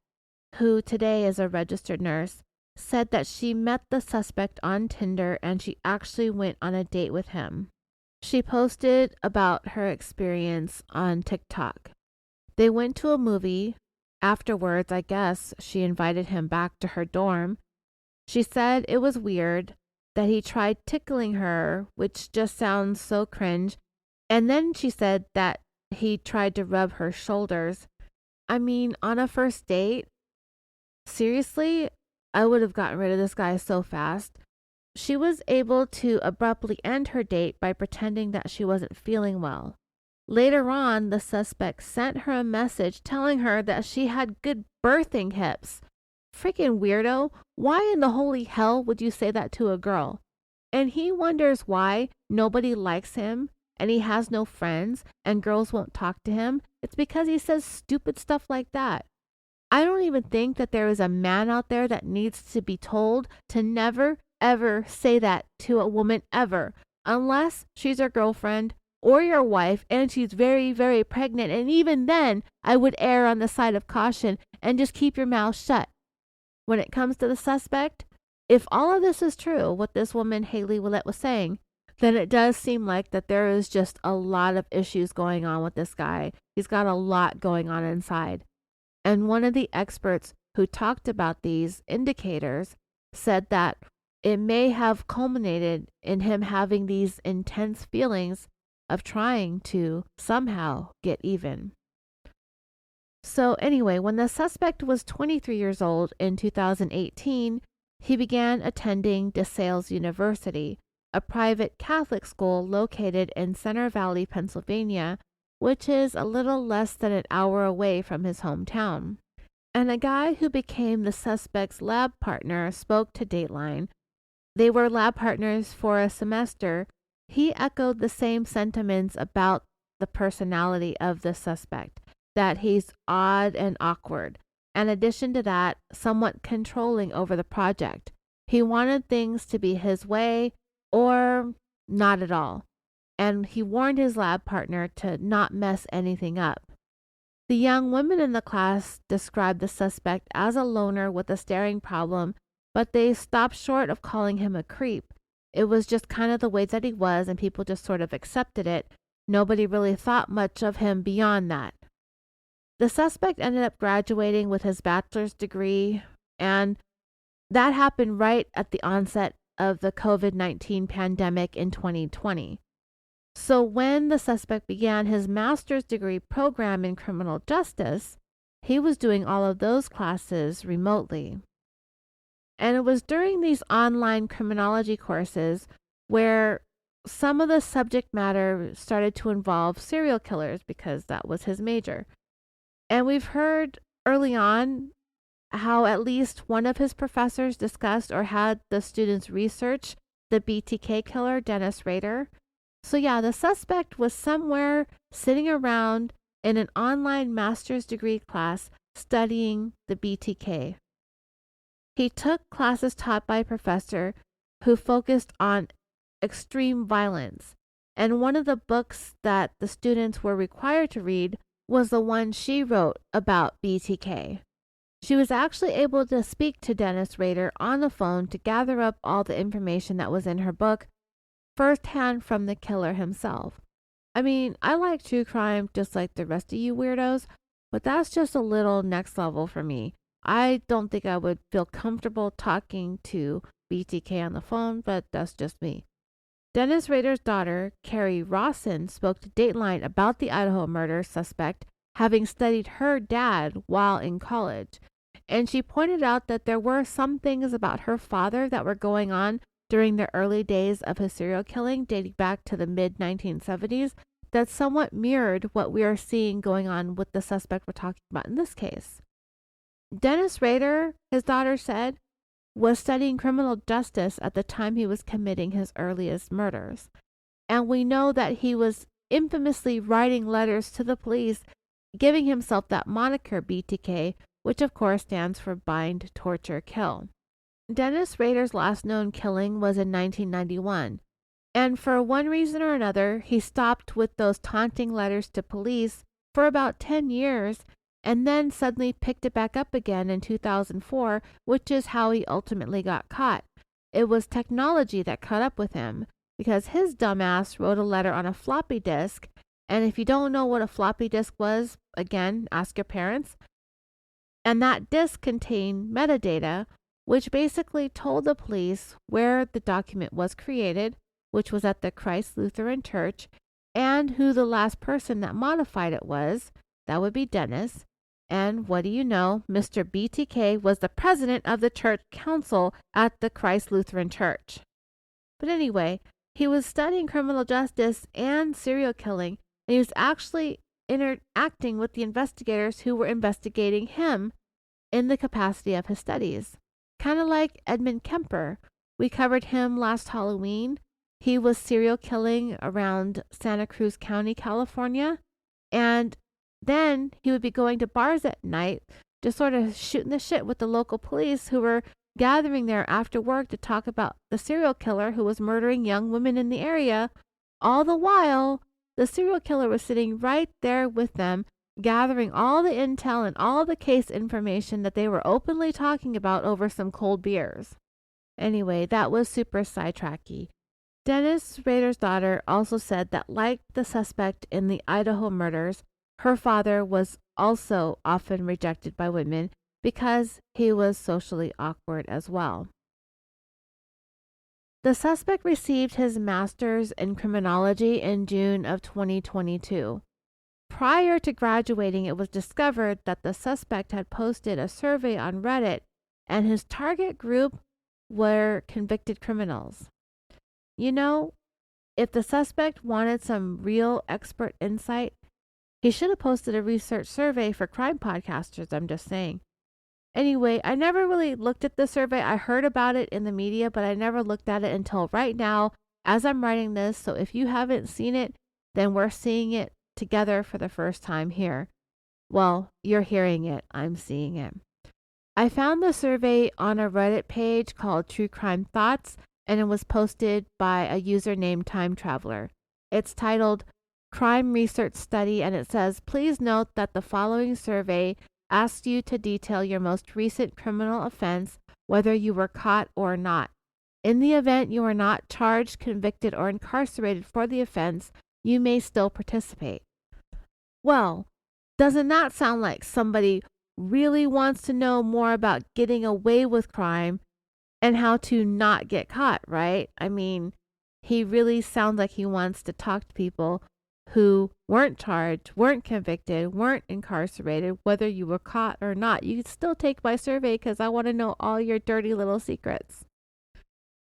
S1: who today is a registered nurse, said that she met the suspect on Tinder and she actually went on a date with him. She posted about her experience on TikTok. They went to a movie. Afterwards, I guess, she invited him back to her dorm. She said it was weird that he tried tickling her, which just sounds so cringe. And then she said that he tried to rub her shoulders. I mean, on a first date? Seriously? I would have gotten rid of this guy so fast. She was able to abruptly end her date by pretending that she wasn't feeling well. Later on, the suspect sent her a message telling her that she had good birthing hips. Freaking weirdo. Why in the holy hell would you say that to a girl? And he wonders why nobody likes him and he has no friends and girls won't talk to him. It's because he says stupid stuff like that. I don't even think that there is a man out there that needs to be told to never, ever say that to a woman ever, unless she's your girlfriend or your wife and she's very, very pregnant. And even then, I would err on the side of caution and just keep your mouth shut. When it comes to the suspect, if all of this is true, what this woman, Haley Willett, was saying, then it does seem like that there is just a lot of issues going on with this guy. He's got a lot going on inside. And one of the experts who talked about these indicators said that it may have culminated in him having these intense feelings of trying to somehow get even. So anyway, when the suspect was 23 years old in 2018, he began attending DeSales University, a private Catholic school located in Center Valley, Pennsylvania, which is a little less than an hour away from his hometown. And a guy who became the suspect's lab partner spoke to Dateline. They were lab partners for a semester. He echoed the same sentiments about the personality of the suspect, that he's odd and awkward. In addition to that, somewhat controlling over the project. He wanted things to be his way or not at all. And he warned his lab partner to not mess anything up. The young women in the class described the suspect as a loner with a staring problem, but they stopped short of calling him a creep. It was just kind of the way that he was, and people just sort of accepted it. Nobody really thought much of him beyond that. The suspect ended up graduating with his bachelor's degree, and that happened right at the onset of the COVID-19 pandemic in 2020. So when the suspect began his master's degree program in criminal justice, he was doing all of those classes remotely. And it was during these online criminology courses where some of the subject matter started to involve serial killers because that was his major. And we've heard early on how at least one of his professors discussed or had the students research the BTK killer, Dennis Rader. So yeah, the suspect was somewhere sitting around in an online master's degree class studying the BTK. He took classes taught by a professor who focused on extreme violence, and one of the books that the students were required to read was the one she wrote about BTK. She was actually able to speak to Dennis Rader on the phone to gather up all the information that was in her book firsthand from the killer himself. I mean, I like true crime just like the rest of you weirdos, but that's just a little next level for me. I don't think I would feel comfortable talking to BTK on the phone, but that's just me. Dennis Rader's daughter, Carrie Rawson, spoke to Dateline about the Idaho murder suspect, having studied her dad while in college. And she pointed out that there were some things about her father that were going on during the early days of his serial killing, dating back to the mid-1970s, that somewhat mirrored what we are seeing going on with the suspect we're talking about in this case. Dennis Rader, his daughter said, was studying criminal justice at the time he was committing his earliest murders. And we know that he was infamously writing letters to the police, giving himself that moniker BTK, which of course stands for Bind, Torture, Kill. Dennis Rader's last known killing was in 1991, and for one reason or another, he stopped with those taunting letters to police for about 10 years and then suddenly picked it back up again in 2004, which is how he ultimately got caught. It was technology that caught up with him, because his dumbass wrote a letter on a floppy disk, and if you don't know what a floppy disk was, again, ask your parents. And that disk contained metadata, which basically told the police where the document was created, which was at the Christ Lutheran Church, and who the last person that modified it was. That would be Dennis. And what do you know? Mr. BTK was the president of the church council at the Christ Lutheran Church. But anyway, he was studying criminal justice and serial killing, and he was actually interacting with the investigators who were investigating him in the capacity of his studies. Kind of like Edmund Kemper. We covered him last Halloween. He was serial killing around Santa Cruz County, California. And then he would be going to bars at night, just sort of shooting the shit with the local police who were gathering there after work to talk about the serial killer who was murdering young women in the area. All the while, the serial killer was sitting right there with them, gathering all the intel and all the case information that they were openly talking about over some cold beers. Anyway, that was super sidetracky. Dennis Rader's daughter also said that, like the suspect in the Idaho murders, her father was also often rejected by women because he was socially awkward as well. The suspect received his master's in criminology in June of 2022. Prior to graduating, it was discovered that the suspect had posted a survey on Reddit, and his target group were convicted criminals. You know, if the suspect wanted some real expert insight, he should have posted a research survey for crime podcasters, I'm just saying. Anyway, I never really looked at the survey. I heard about it in the media, but I never looked at it until right now as I'm writing this. So if you haven't seen it, then we're seeing it together for the first time here. Well, you're hearing it. I'm seeing it. I found the survey on a Reddit page called True Crime Thoughts, and it was posted by a user named Time Traveler. It's titled Crime Research Study, and it says, please note that the following survey asks you to detail your most recent criminal offense, whether you were caught or not. In the event you are not charged, convicted, or incarcerated for the offense, you may still participate. Well, doesn't that sound like somebody really wants to know more about getting away with crime and how to not get caught, right? I mean, he really sounds like he wants to talk to people who weren't charged, weren't convicted, weren't incarcerated, whether you were caught or not. You can still take my survey because I want to know all your dirty little secrets.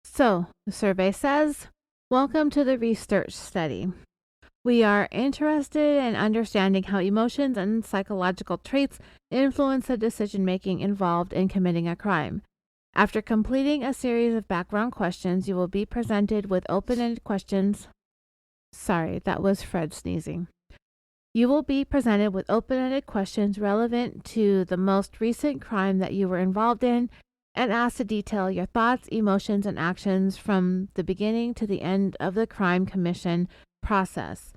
S1: So, the survey says, welcome to the research study. We are interested in understanding how emotions and psychological traits influence the decision-making involved in committing a crime. After completing a series of background questions, you will be presented with open-ended questions. Sorry, that was Fred sneezing. You will be presented with open-ended questions relevant to the most recent crime that you were involved in and asked to detail your thoughts, emotions, and actions from the beginning to the end of the crime commission process.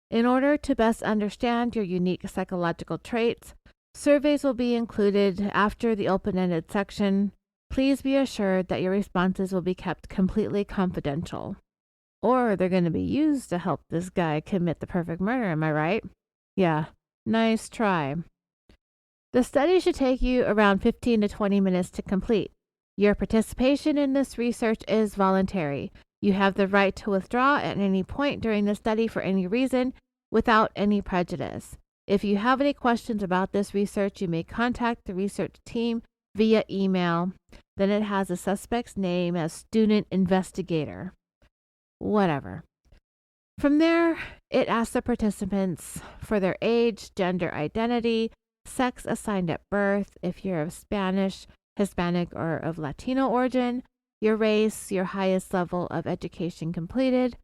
S1: In order to best understand your unique psychological traits, surveys will be included after the open-ended section. Please be assured that your responses will be kept completely confidential. Or they're going to be used to help this guy commit the perfect murder, am I right? Yeah, nice try. The study should take you around 15 to 20 minutes to complete. Your participation in this research is voluntary. You have the right to withdraw at any point during the study for any reason without any prejudice. If you have any questions about this research, you may contact the research team via email. Then it has a suspect's name as student investigator. Whatever. From there, it asks the participants for their age, gender identity, sex assigned at birth, if you're of Spanish, Hispanic, or of Latino origin, your race, your highest level of education completed.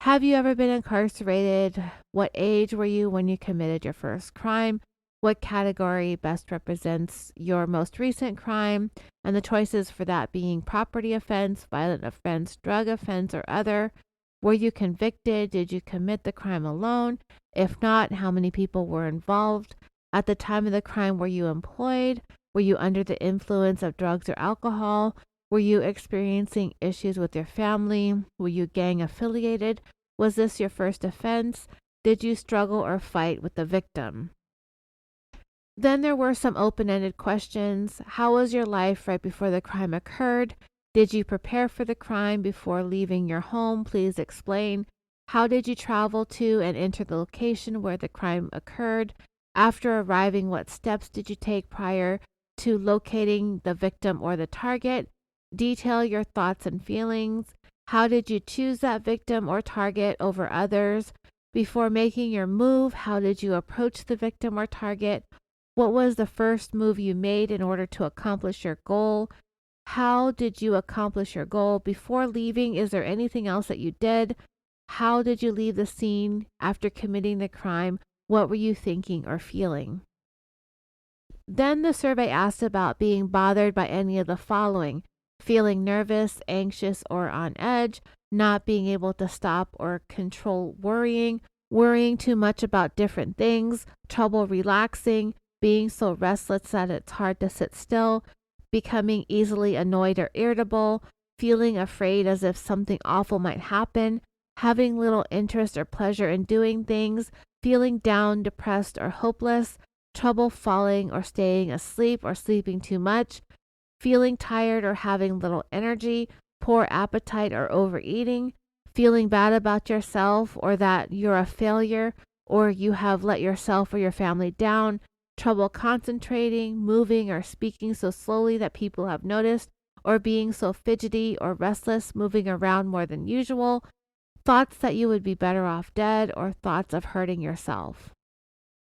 S1: Have you ever been incarcerated? What age were you when you committed your first crime? What category best represents your most recent crime? And the choices for that being property offense, violent offense, drug offense, or other. Were you convicted? Did you commit the crime alone? If not, how many people were involved? At the time of the crime, were you employed? Were you under the influence of drugs or alcohol? Were you experiencing issues with your family? Were you gang affiliated? Was this your first offense? Did you struggle or fight with the victim? Then there were some open-ended questions. How was your life right before the crime occurred? Did you prepare for the crime before leaving your home? Please explain. How did you travel to and enter the location where the crime occurred? After arriving, what steps did you take prior to locating the victim or the target? Detail your thoughts and feelings. How did you choose that victim or target over others? Before making your move, how did you approach the victim or target? What was the first move you made in order to accomplish your goal? How did you accomplish your goal? Before leaving, is there anything else that you did? How did you leave the scene after committing the crime? What were you thinking or feeling? Then the survey asked about being bothered by any of the following: feeling nervous, anxious, or on edge, not being able to stop or control worrying, worrying too much about different things, trouble relaxing, being so restless that it's hard to sit still, becoming easily annoyed or irritable, feeling afraid as if something awful might happen, having little interest or pleasure in doing things, feeling down, depressed, or hopeless, trouble falling or staying asleep or sleeping too much, feeling tired or having little energy, poor appetite or overeating, feeling bad about yourself or that you're a failure or you have let yourself or your family down, trouble concentrating, moving or speaking so slowly that people have noticed, or being so fidgety or restless, moving around more than usual, thoughts that you would be better off dead, or thoughts of hurting yourself.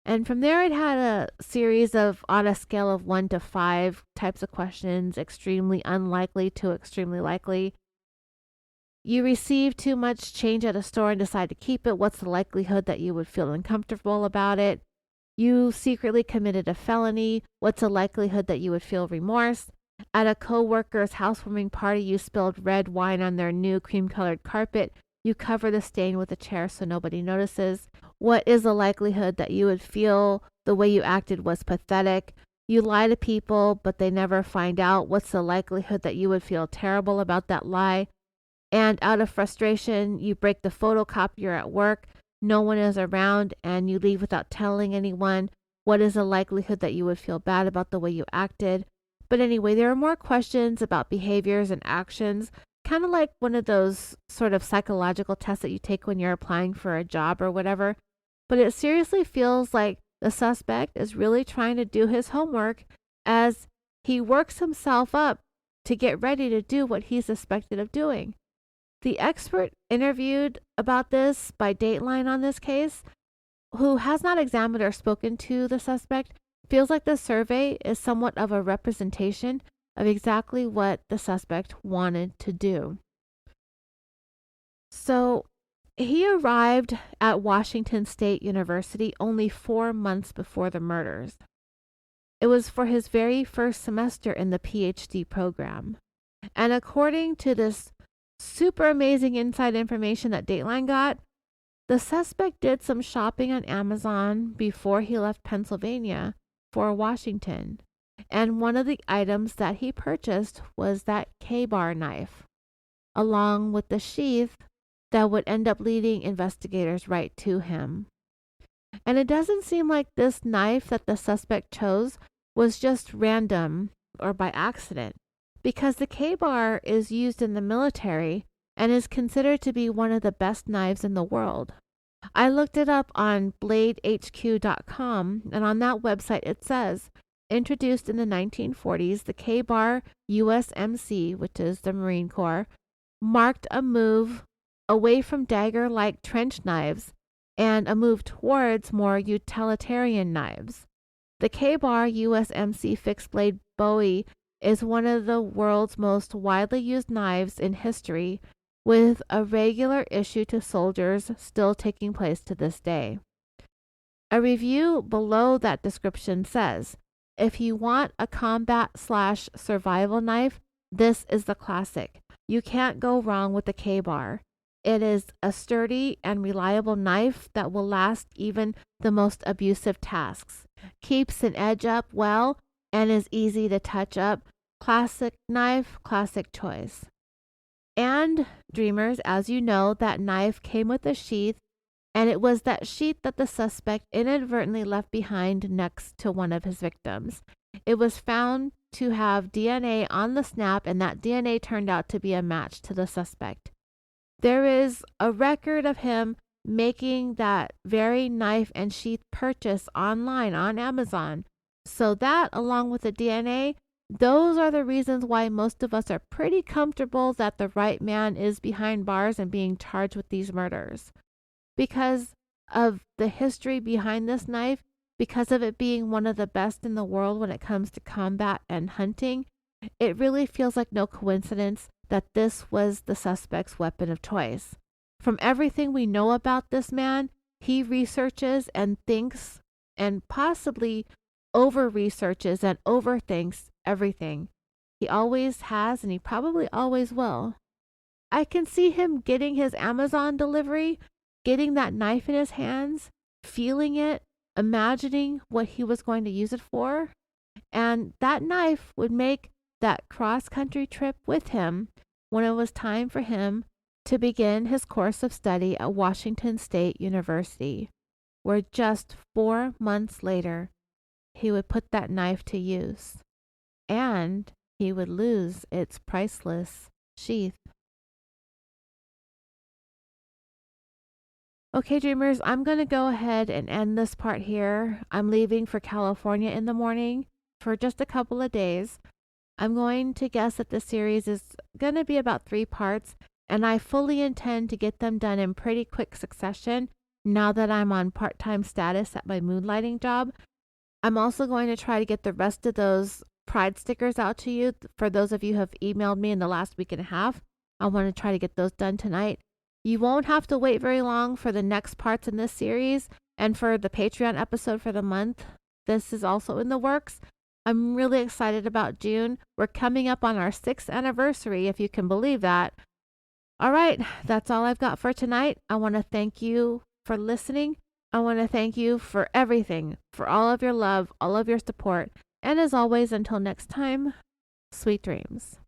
S1: And from there, it had a series of, on a scale of 1 to 5 types of questions: extremely unlikely to extremely likely. You received too much change at a store and decide to keep it. What's the likelihood that you would feel uncomfortable about it? You secretly committed a felony. What's the likelihood that you would feel remorse? At a co-worker's housewarming party, you spilled red wine on their new cream-colored carpet. You cover the stain with a chair so nobody notices. What is the likelihood that you would feel the way you acted was pathetic? You lie to people, but they never find out. What's the likelihood that you would feel terrible about that lie? And out of frustration, you break the photocopier at work. No one is around and you leave without telling anyone. What is the likelihood that you would feel bad about the way you acted? But anyway, there are more questions about behaviors and actions, kind of like one of those sort of psychological tests that you take when you're applying for a job or whatever. But it seriously feels like the suspect is really trying to do his homework as he works himself up to get ready to do what he's suspected of doing. The expert interviewed about this by Dateline on this case, who has not examined or spoken to the suspect, feels like the survey is somewhat of a representation of exactly what the suspect wanted to do. So he arrived at Washington State University only 4 months before the murders. It was for his very first semester in the PhD program. And according to this super amazing inside information that Dateline got, the suspect did some shopping on Amazon before he left Pennsylvania for Washington. And one of the items that he purchased was that K-bar knife, along with the sheath that would end up leading investigators right to him. And it doesn't seem like this knife that the suspect chose was just random or by accident, because the K-bar is used in the military and is considered to be one of the best knives in the world. I looked it up on bladehq.com, and on that website it says, introduced in the 1940s, the K-bar USMC, which is the Marine Corps, marked a move away from dagger-like trench knives and a move towards more utilitarian knives. The K-bar USMC fixed blade Bowie is one of the world's most widely used knives in history, with a regular issue to soldiers still taking place to this day. A review below that description says, if you want a combat/survival knife, this is the classic. You can't go wrong with the K-bar. It is a sturdy and reliable knife that will last even the most abusive tasks. Keeps an edge up well and is easy to touch up. Classic knife, classic choice. And dreamers, as you know, that knife came with a sheath, and it was that sheath that the suspect inadvertently left behind next to one of his victims. It was found to have DNA on the snap, and that DNA turned out to be a match to the suspect. There is a record of him making that very knife and sheath purchase online on Amazon. So that, along with the DNA, those are the reasons why most of us are pretty comfortable that the right man is behind bars and being charged with these murders. Because of the history behind this knife, because of it being one of the best in the world when it comes to combat and hunting, it really feels like no coincidence that this was the suspect's weapon of choice. From everything we know about this man, he researches and thinks and possibly over researches and overthinks everything. He always has and he probably always will. I can see him getting his Amazon delivery, getting that knife in his hands, feeling it, imagining what he was going to use it for. And that knife would make that cross country trip with him when it was time for him to begin his course of study at Washington State University, where just 4 months later, he would put that knife to use. And he would lose its priceless sheath. Okay, dreamers, I'm going to go ahead and end this part here. I'm leaving for California in the morning for just a couple of days. I'm going to guess that this series is going to be about 3 parts, and I fully intend to get them done in pretty quick succession now that I'm on part-time status at my moonlighting job. I'm also going to try to get the rest of those Pride stickers out to you. For those of you who have emailed me in the last week and a half, I want to try to get those done tonight. You won't have to wait very long for the next parts in this series and for the Patreon episode for the month. This is also in the works. I'm really excited about June. We're coming up on our 6th anniversary, if you can believe that. All right, that's all I've got for tonight. I want to thank you for listening. I want to thank you for everything, for all of your love, all of your support. And as always, until next time, sweet dreams.